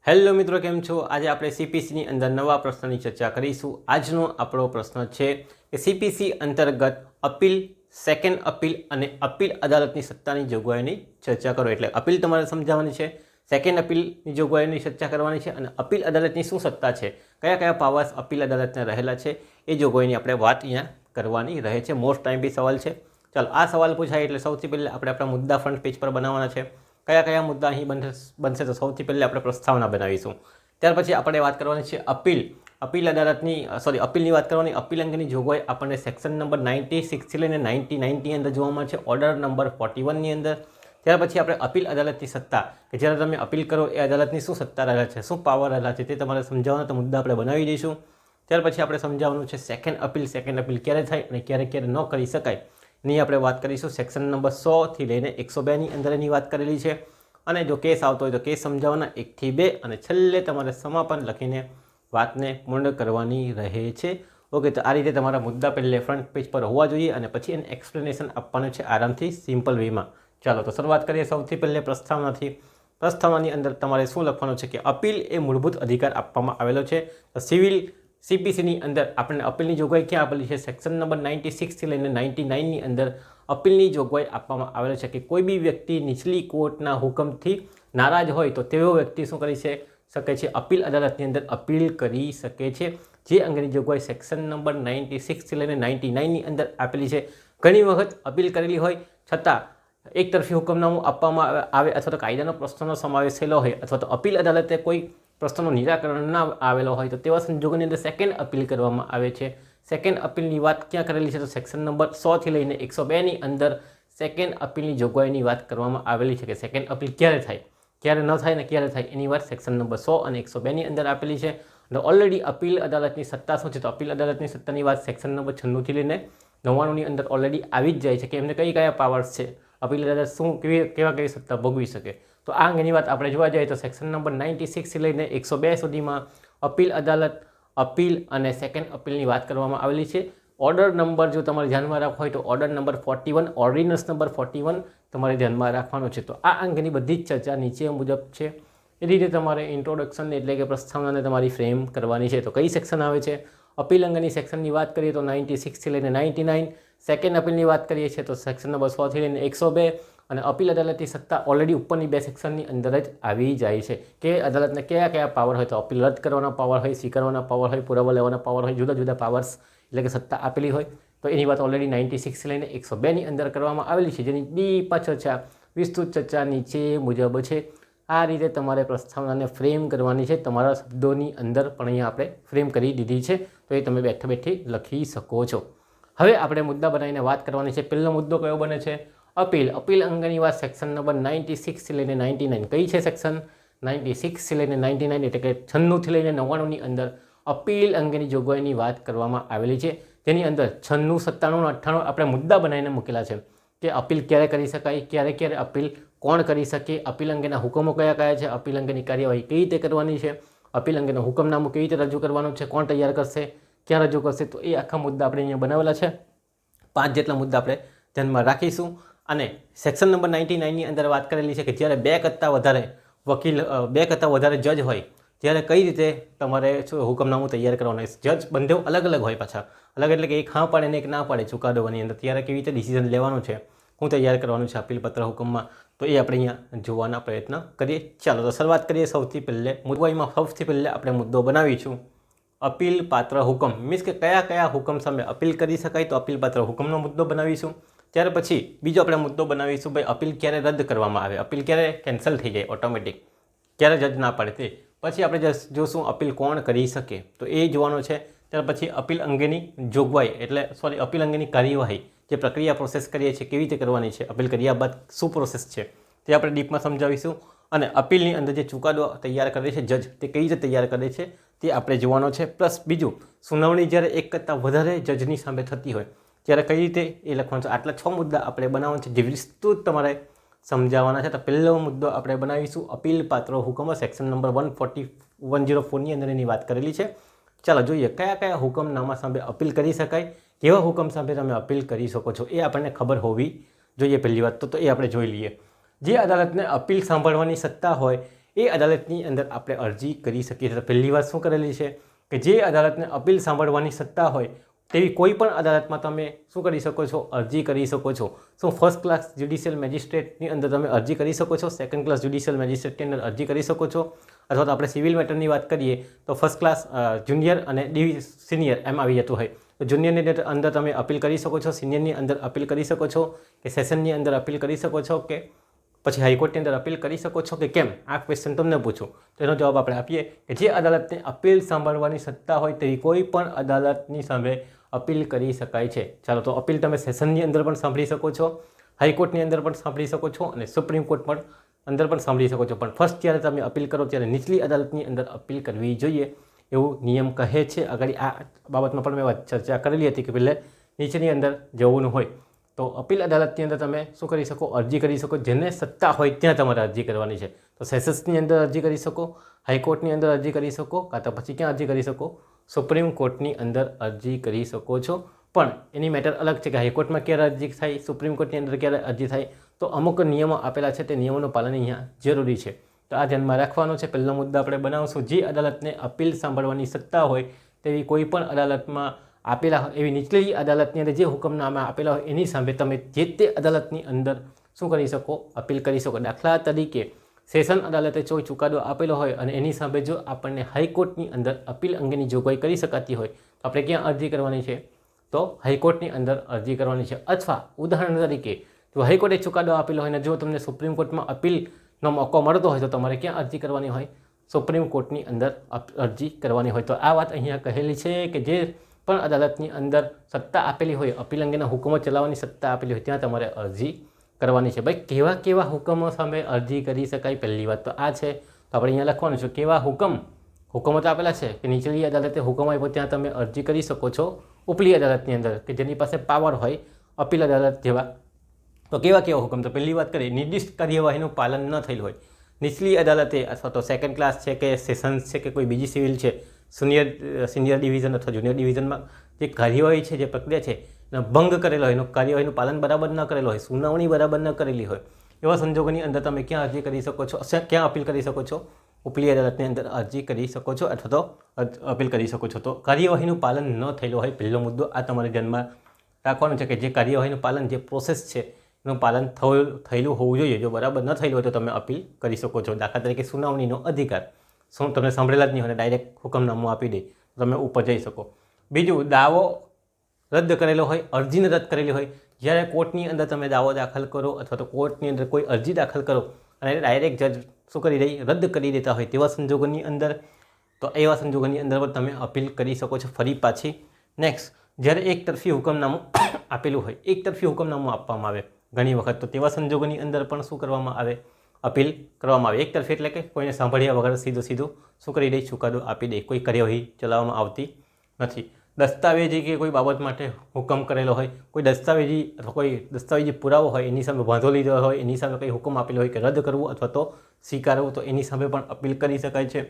Hello મિત્રો, કેમ છો? આજે આપણે સીપીસીની અંદર નવા પ્રશ્નની ચર્ચા કરીશું. આજનો આપણો પ્રશ્ન છે કે સીપીસી અંતર્ગત અપીલ, સેકન્ડ અપીલ અને અપીલ અદાલતની સત્તાની જોગવાઈની ચર્ચા કરો. એટલે અપીલ તમારે સમજાવવાની છે, સેકન્ડ અપીલની જોગવાઈની ચર્ચા કરવાની છે અને અપીલ અદાલતની શું સત્તા છે, કયા કયા પાવર્સ અપીલ અદાલતને રહેલા છે, એ જોગવાઈની આપણે વાત અહીંયા કરવાની રહે છે. મોસ્ટ ટાઈમ બી સવાલ છે. ચાલો, આ સવાલ પૂછાય એટલે સૌથી પહેલાં આપણે આપણા મુદ્દા ફ્રન્ટ પેજ પર બનાવવાના છે. કયા કયા મુદ્દા અહીં બનશે તો સૌથી પહેલાં આપણે પ્રસ્તાવના બનાવીશું. ત્યાર પછી આપણે વાત કરવાની છે અપીલ અપીલની વાત કરવાની. અપીલ અંગેની જોગવાઈ આપણને સેક્શન નંબર 96 લઈને 99ની અંદર જોવા મળે છે, ઓર્ડર નંબર 41ની અંદર. ત્યાર પછી આપણે અપીલ અદાલતની સત્તા, કે જ્યારે તમે અપીલ કરો એ અદાલતની શું સત્તા રહેલા છે, શું પાવર રહેલા છે, તે તમારે સમજાવવાના તો મુદ્દા આપણે બનાવી દઈશું. ત્યાર પછી આપણે સમજાવવાનું છે સેકન્ડ અપીલ ક્યારે થાય અને ક્યારે ક્યારે ન કરી શકાય, ની આપણે વાત કરીશું. સેક્શન નંબર 100થી લઈને 102ની અંદર એની વાત કરેલી છે. અને જો કેસ આવતો હોય તો કેસ સમજાવવાના 1 થી 2 અને છેલ્લે તમારે સમાપન લખીને વાતને પૂર્ણ કરવાની રહે છે. ઓકે, તો આ રીતે તમારા મુદ્દા પહેલે ફ્રન્ટ પેજ પર હોવા જોઈએ અને પછી એને એક્સપ્લેનેશન આપવાનું છે આરામથી, સિમ્પલ વેમાં. ચાલો તો શરૂઆત કરીએ સૌથી પહેલે પ્રસ્તાવનાથી. પ્રસ્તાવનાની અંદર તમારે શું લખવાનું છે કે અપીલ એ મૂળભૂત અધિકાર આપવામાં આવેલો છે. સિવિલ સીપીસીની અંદર આપણને અપીલની જોગવાઈ ક્યાં આપેલી છે? સેક્શન નંબર 96થી લઈને 99ની અંદર અપીલની જોગવાઈ આપવામાં આવેલ છે કે કોઈ બી વ્યક્તિ નીચલી કોર્ટના હુકમથી નારાજ હોય તો તેવો વ્યક્તિ શું કરી શકે છે? અપીલ અદાલતની અંદર અપીલ કરી શકે છે. જે અંગેની જોગવાઈ સેક્શન નંબર 96થી લઈને 99ની અંદર આપેલી છે. ઘણી વખત અપીલ કરેલી હોય છતાં એકતરફી હુકમનામું આપવામાં આવે અથવા તો કાયદાનો પ્રશ્નનો સમાવેશ થયેલો હોય અથવા તો અપીલ અદાલતે કોઈ પ્રશ્નનું નિરાકરણ ના આવેલો હોય તો તેવા સંજોગોની અંદર સેકન્ડ અપીલ કરવામાં આવે છે. સેકન્ડ અપીલની વાત ક્યાં કરેલી છે? તો સેક્શન નંબર 100થી લઈને 102ની અંદર સેકન્ડ અપીલની જોગવાઈની વાત કરવામાં આવેલી છે કે સેકન્ડ અપીલ ક્યારે થાય, ક્યારે ન થાય ને ક્યારે થાય એની વાત સેક્શન નંબર 100 અને 102ની અંદર આપેલી છે. અને ઓલરેડી અપીલ અદાલતની સત્તા શું છે? તો અપીલ અદાલતની સત્તાની વાત સેક્શન નંબર 96થી લઈને 99ની અંદર ઓલરેડી આવી જ જાય છે કે એમને કયા પાવર્સ છે, અપીલ અદાલત શું કેવી સત્તા ભોગવી શકે. તો આ અંગેની વાત આપણે જોવા જઈએ તો સેક્શન નંબર 96થી લઈને 102 સુધીમાં અપીલ અદાલત, અપીલ અને સેકન્ડ અપીલની વાત કરવામાં આવેલી છે. ઓર્ડર નંબર જો તમારે ધ્યાનમાં રાખવો હોય તો ઓર્ડર નંબર 41, ઓર્ડિનન્સ નંબર 41 તમારે ધ્યાનમાં રાખવાનો છે. તો આ અંગેની બધી જ ચર્ચા નીચે મુજબ છે. એ રીતે તમારે ઇન્ટ્રોડક્શન એટલે કે પ્રસ્તાવનાને તમારી ફ્રેમ કરવાની છે. તો કઈ સેક્શન આવે છે? અપીલ અંગેની સેક્શનની વાત કરીએ તો 96થી લઈને 99. સેકન્ડ અપીલની વાત કરીએ છીએ તો સેક્શન નંબર 100થી લઈને 102. અને અપીલ અદાલતની સત્તા ઓલરેડી ઉપરની બે સેક્શનની અંદર જ આવી જાય છે કે અદાલતને કયા પાવર હોય. તો અપીલ રદ કરવાના પાવર હોય, સ્વીકારવાના પાવર હોય, પુરાવા લેવાના પાવર હોય, જુદા જુદા પાવર્સ એટલે કે સત્તા આપેલી હોય. તો એની વાત ઓલરેડી 96 લઈને 102ની અંદર કરવામાં આવેલી છે, જેની ડીપ ચર્ચા, વિસ્તૃત ચર્ચા નીચે મુજબ છે. આ રીતે તમારે પ્રસ્તાવનાને ફ્રેમ કરવાની છે. તમારા શબ્દોની અંદર પણ અહીંયા આપણે ફ્રેમ કરી દીધી છે, તો એ તમે બેઠી લખી શકો છો. હવે આપણે મુદ્દા બનાવીને વાત કરવાની છે. પહેલો મુદ્દો કયો બને છે? અપીલ અંગેની વાત સેક્શન નંબર 96થી લઈને 99. કઈ છે સેક્શન? 96થી લઈને 99 એટલે કે 96થી લઈને 99ની અંદર અપીલ અંગેની જોગવાઈની વાત કરવામાં આવેલી છે. તેની અંદર 96, 97 અને 98 આપણે મુદ્દા બનાવીને મૂકેલા છે કે અપીલ ક્યારે કરી શકાય, ક્યારે અપીલ કોણ કરી શકે, અપીલ અંગેના હુકમો કયા છે, અપીલ અંગેની કાર્યવાહી કેવી રીતે કરવાની છે, અપીલ અંગેનું હુકમનામું કેવી રીતે રજૂ કરવાનું છે, કોણ તૈયાર કરશે, ક્યાં રજૂ કરશે. તો એ આખા મુદ્દા આપણે અહીંયા બનાવેલા છે. 5 જેટલા મુદ્દા આપણે ધ્યાનમાં રાખીશું. અને સેક્શન નંબર 99ની અંદર વાત કરેલી છે કે જ્યારે 2 કરતાં વધારે જજ હોય ત્યારે કઈ રીતે તમારે હુકમનામું તૈયાર કરવાનું. જજ બંને અલગ અલગ હોય, પાછા અલગ એટલે કે એક હા પાડે ને એક ના પાડે ચુકાદોની અંદર, ત્યારે કેવી રીતે ડિસિઝન લેવાનું છે, શું તૈયાર કરવાનું છે અપીલ પત્ર હુકમમાં, તો એ આપણે અહીંયા જોવાના પ્રયત્ન કરીએ. ચાલો તો શરૂઆત કરીએ. સૌથી પહેલે આપણે મુદ્દો બનાવીશું અપીલ પાત્ર હુકમ. મીન્સ કે કયા હુકમ સામે અપીલ કરી શકાય, તો અપીલ પાત્ર હુકમનો મુદ્દો બનાવીશું. ત્યાર પછી બીજો આપણે મુદ્દો બનાવીશું ભાઈ અપીલ ક્યારે રદ કરવામાં આવે, અપીલ ક્યારે કેન્સલ થઈ જાય ઓટોમેટિક, ક્યારે જજ ના પાડે તે. પછી આપણે જોશું અપીલ કોણ કરી શકે, તો એ જોવાનો છે. ત્યાર પછી અપીલ અંગેની જોગવાઈ અપીલ અંગેની કાર્યવાહી, જે પ્રક્રિયા પ્રોસેસ કરીએ છીએ કેવી રીતે કરવાની છે, અપીલ કર્યા બાદ શું પ્રોસેસ છે તે આપણે ડીપમાં સમજાવીશું. અને અપીલની અંદર જે ચુકાદો તૈયાર કરે છે જજ, તે કઈ રીતે તૈયાર કરે છે તે આપણે જોવાનો છે. પ્લસ બીજું, સુનાવણી જ્યારે 1 કરતાં વધારે જજની સામે થતી હોય ત્યારે કઈ રીતે એ લખવાનું છે. આટલા 6 મુદ્દા આપણે બનાવવાના છે, જે વિસ્તૃત તમારે સમજાવવાના છે. તો પહેલો મુદ્દો આપણે બનાવીશું અપીલ પાત્ર હુકમ. સેક્શન નંબર 104ની અંદર એની વાત કરેલી છે. ચાલો જોઈએ કયા હુકમનામા સામે અપીલ કરી શકાય, કેવા હુકમ સામે તમે અપીલ કરી શકો છો, એ આપણને ખબર હોવી જોઈએ પહેલી વાત. તો એ આપણે જોઈ લઈએ. જે અદાલતને અપીલ સાંભળવાની સત્તા હોય એ અદાલતની અંદર આપણે અરજી કરી શકીએ છીએ. તો પહેલી વાત શું કરેલી છે કે જે અદાલતને અપીલ સાંભળવાની સત્તા હોય તેવી કોઈ પણ અદાલતમાં તમે શું કરી શકો છો, અરજી કરી શકો છો. શું ફર્સ્ટ ક્લાસ જ્યુડિશિયલ મેજિસ્ટ્રેટની અંદર તમે અરજી કરી શકો છો, સેકન્ડ ક્લાસ જ્યુડિશિયલ મેજિસ્ટ્રેટની અંદર અરજી કરી શકો છો, અથવા તો આપણે સિવિલ મેટરની વાત કરીએ તો ફર્સ્ટ ક્લાસ, જુનિયર અને સિનિયર એમ આવી જતું હોય. તો જુનિયરની અંદર તમે અપીલ કરી શકો છો, સિનિયરની અંદર અપીલ કરી શકો છો, કે સેશનની અંદર અપીલ કરી શકો છો, કે પછી હાઈકોર્ટની અંદર અપીલ કરી શકો છો કે કેમ? આ ક્વેશ્ચન તમને પૂછું તો એનો જવાબ આપણે આપીએ કે જે અદાલતને અપીલ સાંભળવાની સત્તા હોય તેવી કોઈ પણ અદાલતની સામે અપીલ કરી શકાય છે. ચાલો, તો અપીલ તમે સેશનની અંદર પણ સાંભળી શકો છો, હાઈકોર્ટની અંદર પણ સાંભળી શકો છો અને સુપ્રીમ કોર્ટ પણ અંદર પણ સાંભળી શકો છો. પણ ફર્સ્ટ જ્યારે તમે અપીલ કરો ત્યારે નીચલી અદાલતની અંદર અપીલ કરવી જોઈએ એવું નિયમ કહે છે. આગળ આ બાબતમાં પણ મેં ચર્ચા કરેલી હતી કે પહેલે નીચેની અંદર જવું હોય તો અપીલ અદાલતની અંદર તમે શું કરી શકો, અરજી કરી શકો. જેને સત્તા હોય ત્યાં તમારે અરજી કરવાની છે. તો સેશન્સની અંદર અરજી કરી શકો, હાઈકોર્ટની અંદર અરજી કરી શકો, કાં તો પછી ક્યાં અરજી કરી શકો, સુપ્રીમ કોર્ટની અંદર અરજી કરી શકો છો. પણ એની મેટર અલગ છે કે હાઈકોર્ટમાં ક્યારે અરજી થાય, સુપ્રીમ કોર્ટની અંદર ક્યારે અરજી થાય. તો અમુક નિયમો આપેલા છે, તે નિયમોનું પાલન અહીંયા જરૂરી છે. તો આ ધ્યાનમાં રાખવાનો છે. પહેલો મુદ્દો આપણે બનાવશું, જે અદાલતને અપીલ સાંભળવાની સત્તા હોય તેવી કોઈ પણ અદાલતમાં આપેલા હોય એવી નીચલી અદાલતની અંદર જે હુકમનામા આપેલા હોય એની સામે તમે જે તે અદાલતની અંદર શું કરી શકો, અપીલ કરી શકો. દાખલા તરીકે સેશન અદાલતે કોઈ ચુકાદો આપેલો હોય અને એની સામે જો આપણને હાઈકોર્ટની અંદર અપીલ અંગેની જોગવાઈ કરી શકાતી હોય તો આપણે ક્યાં અરજી કરવાની છે, તો હાઈકોર્ટની અંદર અરજી કરવાની છે. અથવા ઉદાહરણ તરીકે જો હાઈકોર્ટે ચુકાદો આપેલો હોય અને જો તમને સુપ્રીમ કોર્ટમાં અપીલનો મોકો મળતો હોય તો તમારે ક્યાં અરજી કરવાની હોય, સુપ્રીમ કોર્ટની અંદર અરજી કરવાની હોય. તો આ વાત અહીંયા કહેલી છે કે જે પણ અદાલતની અંદર સત્તા આપેલી હોય, અપીલ અંગેના હુકમો ચલાવવાની સત્તા આપેલી હોય ત્યાં તમારે અરજી કરવાની છે. ભાઈ કેવા કેવા હુકમો સામે અરજી કરી શકાય, પહેલી વાત તો આ છે. તો આપણે અહીંયા લખવાનું છે કેવા હુકમો તો આપેલા છે કે નીચલી અદાલતે હુકમ આપ્યો ત્યાં તમે અરજી કરી શકો છો ઉપલી અદાલતની અંદર કે જેની પાસે પાવર હોય અપીલ અદાલત જેવા. તો કેવા કેવા હુકમ? તો પહેલી વાત કરીએ, નિર્દિષ્ટ કાર્યવાહીનું પાલન ન થયેલું હોય નીચલી અદાલતે, અથવા તો સેકન્ડ ક્લાસ છે કે સેશન્સ છે કે કોઈ બીજી સિવિલ છે, સિનિયર ડિવિઝન અથવા જુનિયર ડિવિઝનમાં જે કાર્યવાહી છે, જે પ્રક્રિયા છે એનો ભંગ કરેલો હોય, એનું કાર્યવાહીનું પાલન બરાબર ન કરેલો હોય, સુનાવણી બરાબર ન કરેલી હોય, એવા સંજોગોની અંદર તમે ક્યાં અરજી કરી શકો છો, ક્યાં અપીલ કરી શકો છો? ઉપલી અદાલતની અંદર અરજી કરી શકો છો અથવા તો અપીલ કરી શકો છો. તો કાર્યવાહીનું પાલન ન થયેલું હોય, પહેલો મુદ્દો આ તમારે ધ્યાનમાં રાખવાનો છે કે જે કાર્યવાહીનું પાલન, જે પ્રોસેસ છે એનું પાલન થયેલું હોવું જોઈએ. જો બરાબર ન થયેલું હોય તો તમે અપીલ કરી શકો છો. દાખલા તરીકે સુનાવણીનો અધિકાર, શું તમે સાંભળેલા જ નહીં હોય, ડાયરેક્ટ હુકમનામું આપી દે તો તમે ઉપર જઈ શકો. બીજું, દાવો રદ કરેલો હોય, અરજીને રદ કરેલી હોય. જ્યારે કોર્ટની અંદર તમે દાવો દાખલ કરો અથવા તો કોર્ટની અંદર કોઈ અરજી દાખલ કરો અને ડાયરેક્ટ જજ શું કરી દે, રદ કરી દેતા હોય તેવા સંજોગોની અંદર, તો એવા સંજોગોની અંદર પણ તમે અપીલ કરી શકો છો ફરી પાછી. નેક્સ્ટ, જ્યારે એક તરફી હુકમનામું આપેલું હોય, એક તરફી હુકમનામું આપવામાં આવે ઘણી વખત, તો તેવા સંજોગોની અંદર પણ શું કરવામાં આવે, અપીલ કરવામાં આવે. એક તરફી એટલે કે કોઈને સાંભળ્યા વગર સીધું શું કરી દે, ચુકાદો આપી દે, કોઈ કાર્યવાહી ચલાવવામાં આવતી નથી. દસ્તાવેજી કે કોઈ બાબત માટે હુકમ કરેલો હોય, કોઈ દસ્તાવેજી અથવા કોઈ દસ્તાવેજી પુરાવો હોય, એની સામે વાંધો લીધો હોય, એની સામે કંઈ હુકમ આપેલો હોય કે રદ કરવું અથવા તો સ્વીકારવું, તો એની સામે પણ અપીલ કરી શકાય છે.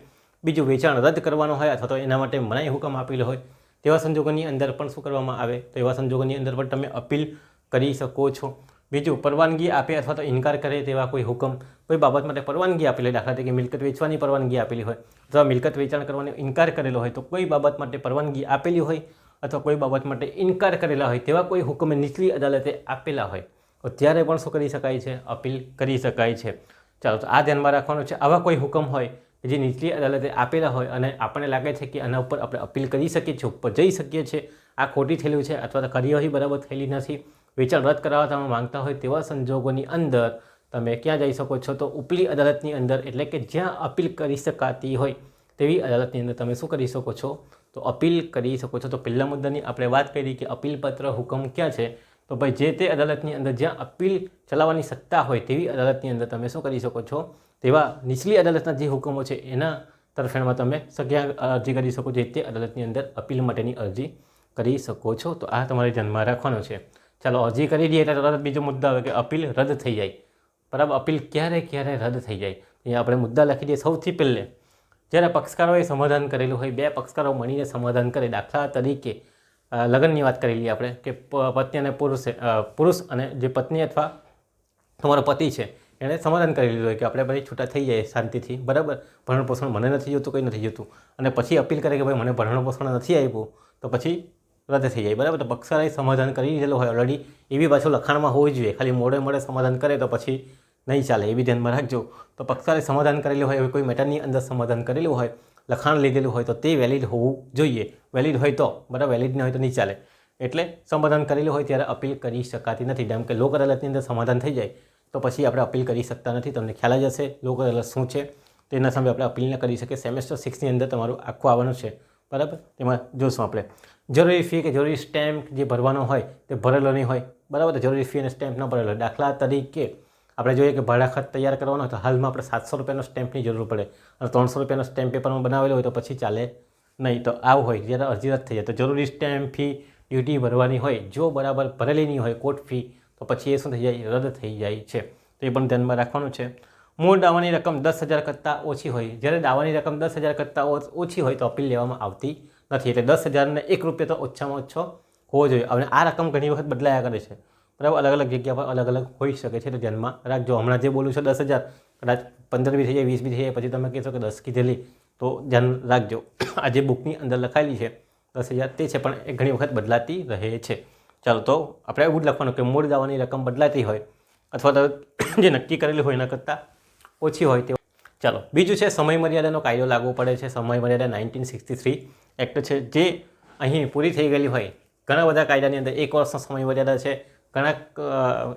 બીજું, વેચાણ રદ કરવાનું હોય અથવા તો એના માટે મનાઈ હુકમ આપેલો હોય, તેવા સંજોગોની અંદર પણ શું કરવામાં આવે, તો એવા સંજોગોની અંદર પણ તમે અપીલ કરી શકો છો. બીજું, પરવાનગી આપે અથવા તો ઇનકાર કરે તેવા કોઈ હુકમ, કોઈ બાબત માટે પરવાનગી આપેલી, દાખલા તરીકે મિલકત વેચવાની પરવાનગી આપેલી હોય અથવા મિલકત વેચાણ કરવાનો ઇનકાર કરેલો હોય, તો કોઈ બાબત માટે પરવાનગી આપેલી હોય અથવા કોઈ બાબત માટે ઇનકાર કરેલા હોય તેવા કોઈ હુકમ નીચલી અદાલતે આપેલા હોય તો ત્યારે પણ શું કરી શકાય છે, અપીલ કરી શકાય છે. ચાલો, તો આ ધ્યાનમાં રાખવાનું છે. આવા કોઈ હુકમ હોય જે નીચલી અદાલતે આપેલા હોય અને આપણને લાગે છે કે આના ઉપર આપણે અપીલ કરી શકીએ છીએ, ઉપર જઈ શકીએ છીએ, આ ખોટી થયેલું છે અથવા તો કાર્યવાહી બરાબર થયેલી નથી, વેચાણ રદ કરાવવા તમે માંગતા હોય, તેવા સંજોગોની અંદર તમે ક્યાં જઈ શકો છો, તો ઉપલી અદાલતની અંદર, એટલે કે જ્યાં અપીલ કરી શકાતી હોય તેવી અદાલતની અંદર તમે શું કરી શકો છો, તો અપીલ કરી શકો છો. તો પહેલા મુદ્દાની આપણે વાત કરી કે અપીલપત્ર હુકમ ક્યાં છે, તો ભાઈ જે તે અદાલતની અંદર જ્યાં અપીલ ચલાવવાની સત્તા હોય તેવી અદાલતની અંદર તમે શું કરી શકો છો, તેવા નીચલી અદાલતના જે હુકમો છે એના તરફેણમાં તમે ક્યાં અરજી કરી શકો છો, તે અદાલતની અંદર અપીલ માટેની અરજી કરી શકો છો. તો આ તમારે ધ્યાનમાં રાખવાનું છે. ચાલો, અરજી કરી દઈએ એટલે તરત બીજો મુદ્દો આવે કે અપીલ રદ થઈ જાય. બરાબર, અપીલ ક્યારે રદ થઈ જાય, અહીંયા આપણે મુદ્દા લખી દઈએ. સૌથી પહેલે જ્યારે પક્ષકારોએ સમાધાન કરેલું હોય, બે પક્ષકારો મળીને સમાધાન કરે, દાખલા તરીકે લગ્નની વાત કરેલી આપણે કે પત્ની અને પુરુષ અને જે પત્ની અથવા તમારો પતિ છે એણે સમાધાન કરી લીધું હોય કે આપણે ભાઈ છૂટા થઈ જાય શાંતિથી, બરાબર, ભરણ પોષણ મને નથી જોતું, કંઈ નથી જોતું, અને પછી અપીલ કરે કે ભાઈ મને ભરણ પોષણ નથી આપ્યું, તો પછી રદ થઈ જાય, બરાબર. તો પક્ષકારે સમાધાન કરી દીધેલું હોય ઓલરેડી, એવી પાછું લખાણમાં હોવી જોઈએ. ખાલી મોડે સમાધાન કરે તો પછી નહીં ચાલે, એવી ધ્યાનમાં રાખજો. તો પક્ષકારે સમાધાન કરેલું હોય, કોઈ મેટરની અંદર સમાધાન કરેલું હોય, લખાણ લીધેલું હોય, તો તે વેલિડ હોવું જોઈએ. વેલિડ હોય તો, બરાબર, વેલિડ ન હોય તો નહીં ચાલે. એટલે સમાધાન કરેલું હોય ત્યારે અપીલ કરી શકાતી નથી. જેમ કે લોક અદાલતની અંદર સમાધાન થઈ જાય તો પછી આપણે અપીલ કરી શકતા નથી. તમને ખ્યાલ જ હશે લોક અદાલત શું છે, તેના સામે આપણે અપીલ ન કરી શકીએ. સેમેસ્ટર 6ની અંદર તમારું આખું આવવાનું છે, બરાબર. તેમાં જોશું આપણે જરૂરી ફી કે જરૂરી સ્ટેમ્પ જે ભરવાનો હોય તે ભરેલો નહીં હોય, બરાબર. તો જરૂરી ફી અને સ્ટેમ્પ ન ભરેલો હોય. દાખલા તરીકે આપણે જોઈએ કે ભાડા ખાત તૈયાર કરવાનો હોય તો હાલમાં આપણે 700 રૂપિયાનો સ્ટેમ્પની જરૂર પડે અને 300 રૂપિયાનો સ્ટેમ્પ પેપરમાં બનાવેલો હોય તો પછી ચાલે નહીં. તો આવું હોય જ્યારે અરજી રદ થઈ જાય તો જરૂરી સ્ટેમ્પ ફી ડ્યુટી ભરવાની હોય, જો બરાબર ભરેલી નહીં હોય કોર્ટ ફી, તો પછી એ શું થઈ જાય, રદ થઈ જાય છે. તો એ પણ ધ્યાનમાં રાખવાનું છે. મૂળ દાવાની રકમ 10,000 કરતાં ઓછી હોય, જ્યારે દાવાની રકમ 10,000 કરતાં ઓછી હોય તો અપીલ લેવામાં આવતી નથી. એટલે 10,000 1 રૂપિયા તો ઓછામાં ઓછો હોવો જોઈએ. અને આ રકમ ઘણી વખત બદલાયા કરે છે, બરાબર, અલગ અલગ જગ્યા પર અલગ અલગ હોઈ શકે છે. તો ધ્યાનમાં રાખજો. હમણાં જે બોલું છું 10,000, કદાચ 15 બી થઈ જાય, 20 બી થઈ જાય, પછી તમે કહેશો કે 10 કીધેલી, તો ધ્યાન રાખજો. આ જે બુકની અંદર લખાયેલી છે 10,000 તે છે, પણ એ ઘણી વખત બદલાતી રહે છે. ચાલો, તો આપણે એવું જ લખવાનું કે મૂળ દાવાની રકમ બદલાતી હોય અથવા તો જે નક્કી કરેલી હોય એના કરતાં ઓછી હોય તે. ચાલો, બીજું છે સમય મર્યાદાનો કાયદો લાગુ પડે છે. સમય મર્યાદા 1963 એક્ટ છે, જે અહીં પૂરી થઈ ગયેલી હોય. ઘણા બધા કાયદાની અંદર 1 વર્ષનો સમય મર્યાદા છે, ઘણા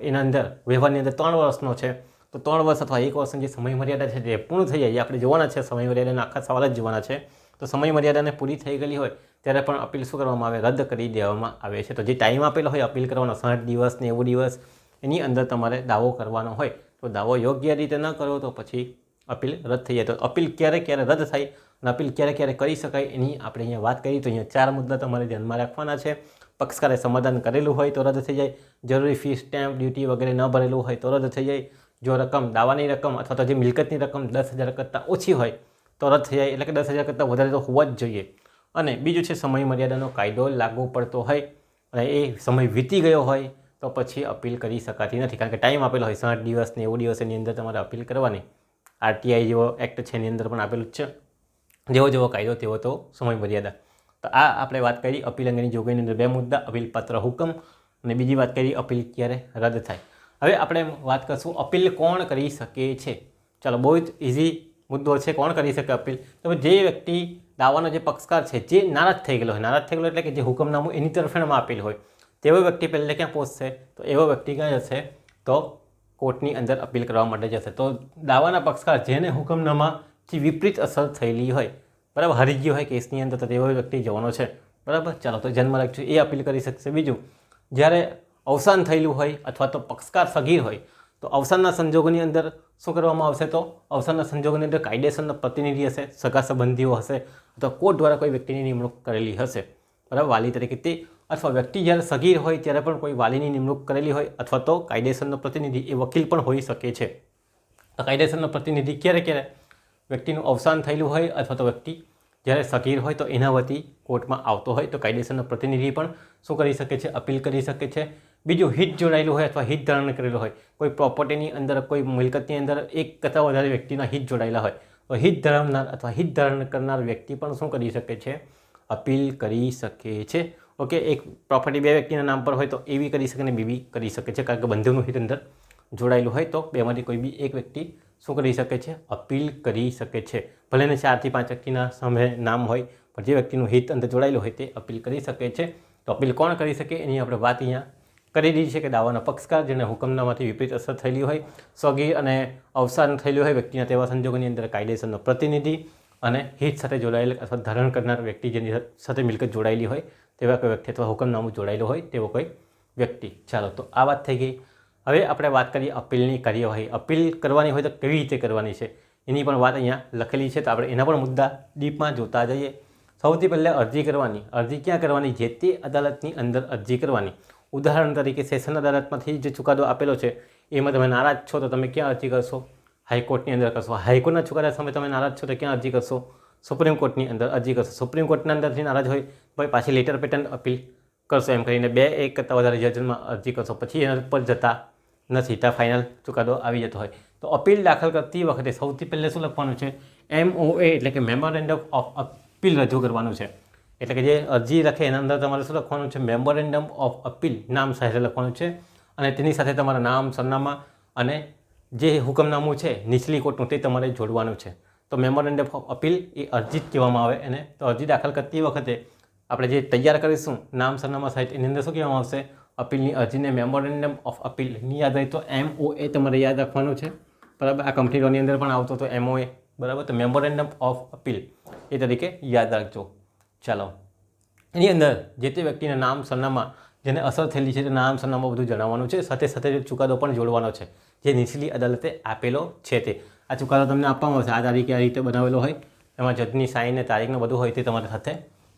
એના અંદર વ્યવહારની અંદર 3 વર્ષનો છે. તો 3 વર્ષ અથવા 1 વર્ષની જે સમય મર્યાદા છે જે પૂર્ણ થઈ જાય, આપણે જોવાના છે સમય મર્યાદાના આખા સવાલ જ જોવાના છે. તો સમય મર્યાદાને પૂરી થઈ ગયેલી હોય ત્યારે પણ અપીલ શું કરવામાં આવે, રદ કરી દેવામાં આવે છે. તો જે ટાઈમ આપેલો હોય અપીલ કરવાનો 60 દિવસ ને 90 દિવસ, એની અંદર તમારે દાવો કરવાનો હોય, તો દાવો યોગ્ય રીતે ન કરો તો પછી અપીલ રદ થઈ જાય. તો અપીલ ક્યારે ક્યારે રદ થાય અને અપીલ ક્યારે ક્યારે કરી શકાય એની આપણે અહીંયા વાત કરી. તો અહીંયા 4 મુદ્દા તમારે ધ્યાનમાં રાખવાના છે. પક્ષકારે સમાધાન કરેલું હોય તો રદ થઈ જાય, જરૂરી ફી સ્ટેમ્પ ડ્યુટી વગેરે ન ભરેલું હોય તો રદ થઈ જાય, જો રકમ દાવાની રકમ અથવા તો જે મિલકતની રકમ 10,000 કરતાં ઓછી હોય તો રદ થઈ જાય, એટલે કે 10,000 કરતાં વધારે તો હોવા જ જોઈએ. અને બીજું છે સમય મર્યાદાનો કાયદો લાગુ પડતો હોય અને એ સમય વીતી ગયો હોય તો પછી અપીલ કરી શકાતી નથી, કારણ કે ટાઈમ આપેલો હોય 60 દિવસ ને 90 દિવસની અંદર તમારે અપીલ કરવાની. આરટીઆઈ જેવો એક્ટ છે એની અંદર પણ આપેલું જ છે, જેવો જેવો કાયદો તેવો તો સમય મર્યાદા. તો આ આપણે વાત કરી અપીલ અંગેની જોગવાઈની અંદર 2 મુદ્દા, અપીલ પત્ર હુકમ, અને બીજી વાત કરી અપીલ ક્યારે રદ થાય. હવે આપણે વાત કરશું અપીલ કોણ કરી શકે છે. ચાલો, બહુ જ ઇઝી મુદ્દો છે, કોણ કરી શકે અપીલ. તો જે વ્યક્તિ દાવાનો જે પક્ષકાર છે જે નારાજ થઈ ગયેલો હોય, નારાજ થઈ ગયેલો એટલે કે જે હુકમનામું એની તરફેણમાં આપેલ હોય, તેવો વ્યક્તિ પહેલાં ક્યાં પહોંચશે, તો એવો વ્યક્તિ ક્યાં જશે, તો કોર્ટની અંદર અપીલ કરવા માટે જશે. તો દાવાના પક્ષકાર જેને હુકમનામાથી વિપરીત અસર થયેલી હોય, બરાબર, હારી ગયો હોય કેસની અંદર, તો તેવો વ્યક્તિ જવાનો છે, બરાબર. ચાલો, તો જન્મ રાખજો, એ અપીલ કરી શકશે. બીજું, જ્યારે અવસાન થયેલું હોય અથવા તો પક્ષકાર સગીર હોય તો અવસાનના સંજોગોની અંદર શું કરવામાં આવશે, તો અવસાનના સંજોગોની અંદર કાયદેસરનો પ્રતિનિધિ હશે, સગા સંબંધીઓ હશે અથવા કોર્ટ દ્વારા કોઈ વ્યક્તિની નિમણૂક કરેલી હશે, બરાબર, વાલી તરીકે તે, અથવા વ્યક્તિ જ્યારે સગીર હોય ત્યારે પણ કોઈ વાલીની નિમણૂક કરેલી હોય અથવા તો કાયદેસરનો પ્રતિનિધિ એ વકીલ પણ હોઈ શકે છે. તો કાયદેસરનો પ્રતિનિધિ ક્યારે ક્યારે વ્યક્તિનું અવસાન થયેલું હોય અથવા તો વ્યક્તિ જ્યારે સગીર હોય તો એના વતી કોર્ટમાં આવતો હોય તો કાયદેસરનો પ્રતિનિધિ પણ શું કરી શકે છે, અપીલ કરી શકે છે. બીજું, હિત જોડાયેલું હોય અથવા હિત ધારણ કરેલું હોય, કોઈ પ્રોપર્ટીની અંદર, કોઈ મિલકતની અંદર એક કરતાં વધારે વ્યક્તિના હિત જોડાયેલા હોય તો હિત ધરાવનાર અથવા હિત ધારણ કરનાર વ્યક્તિ પણ શું કરી શકે છે, અપીલ કરી શકે છે. ઓકે, એક પ્રોપર્ટી 2 વ્યક્તિના નામ પર હોય તો એવી કરી શકે ને બીબી કરી શકે છે, કારણ કે બંધુનું હિત અંદર જોડાયેલું હોય તો બેમાંથી કોઈ બી એક વ્યક્તિ શું કરી શકે છે, અપીલ કરી શકે છે. ભલે ને 4 થી 5 વ્યક્તિના સામે નામ હોય, પણ જે વ્યક્તિનું હિત અંદર જોડાયેલું હોય તે અપીલ કરી શકે છે. તો અપીલ કોણ કરી શકે એની આપણે વાત અહીંયા કરી દીધી છે કે દાવાના પક્ષકાર જેને હુકમનામાથી વિપરીત અસર થયેલી હોય, સગીર અને અવસાન થયેલું હોય વ્યક્તિના, તેવા સંજોગોની અંદર કાયદેસરનો પ્રતિનિધિ અને હિત સાથે જોડાયેલ અથવા ધારણ કરનાર વ્યક્તિ જેની સાથે મિલકત જોડાયેલી હોય તેવા કોઈ વ્યક્તિ અથવા હુકમનામું જોડાયેલું હોય તેવો કોઈ વ્યક્તિ. ચાલો, તો આ વાત થઈ ગઈ. હવે આપણે વાત કરીએ અપીલની કાર્યવાહી. અપીલ કરવાની હોય તો કેવી રીતે કરવાની છે એની પણ વાત અહીંયા લખેલી છે. તો આપણે એના પણ મુદ્દા ડીપમાં જોતા જઈએ. સૌથી પહેલાં અરજી કરવાની. અરજી ક્યાં કરવાની, જે તે અદાલતની અંદર અરજી કરવાની. ઉદાહરણ તરીકે સેશન અદાલતમાંથી જે ચુકાદો આપેલો છે એમાં તમે નારાજ છો તો તમે ક્યાં અરજી કરશો, હાઈકોર્ટની અંદર કરશો. હાઈકોર્ટના ચુકાદા સામે તમે નારાજ છો તો ક્યાં અરજી કરશો, સુપ્રીમ કોર્ટની અંદર અરજી કરશો. સુપ્રીમ કોર્ટના અંદરથી નારાજ હોય ભાઈ પાછી લેટર પેટર્ન અપીલ કરશો, એમ કરીને 2 1 કરતાં વધારે જજમાં અરજી કરશો. પછી એના પર જતાં નથી, ત્યાં ફાઇનલ ચુકાદો આવી જતો હોય. તો અપીલ દાખલ કરતી વખતે સૌથી પહેલાં શું લખવાનું છે? MOA એટલે કે મેમોરેન્ડમ ઓફ અપીલ રજૂ કરવાનું છે. એટલે કે જે અરજી લખે એના અંદર તમારે શું લખવાનું છે? મેમોરેન્ડમ ઓફ અપીલ નામ સાથે લખવાનું છે અને તેની સાથે તમારા નામ, સરનામા અને જે હુકમનામું છે નીચલી કોર્ટનું તે તમારે જોડવાનું છે. તો મેમોરેન્ડમ ઓફ અપીલ એ અરજી જ કહેવામાં આવે એને. તો અરજી દાખલ કરતી વખતે આપણે જે તૈયાર કરીશું નામ, સરનામા સહિત એની અંદર શું કહેવામાં આવશે? અપીલની અરજીને મેમોરેન્ડમ ઓફ અપીલની યાદ હોય તો MOA તમારે યાદ રાખવાનું છે. બરાબર, આ કંપની લોની અંદર પણ આવતો હતો MOA. બરાબર, તો મેમોરેન્ડમ ઓફ અપીલ એ તરીકે યાદ રાખજો. ચાલો, એની અંદર જે તે વ્યક્તિના નામ, સરનામા જેને અસર થયેલી છે તે નામ, સરનામા બધું જણાવવાનું છે. સાથે સાથે ચુકાદો પણ જોડવાનો છે જે નીચલી અદાલતે આપેલો છે તે. આ ચુકાદો તમને આપવામાં આવશે, આ તારીખે આ રીતે બનાવેલો હોય, એમાં જજની સાઇન ને તારીખને બધું હોય તે તમારે સાથે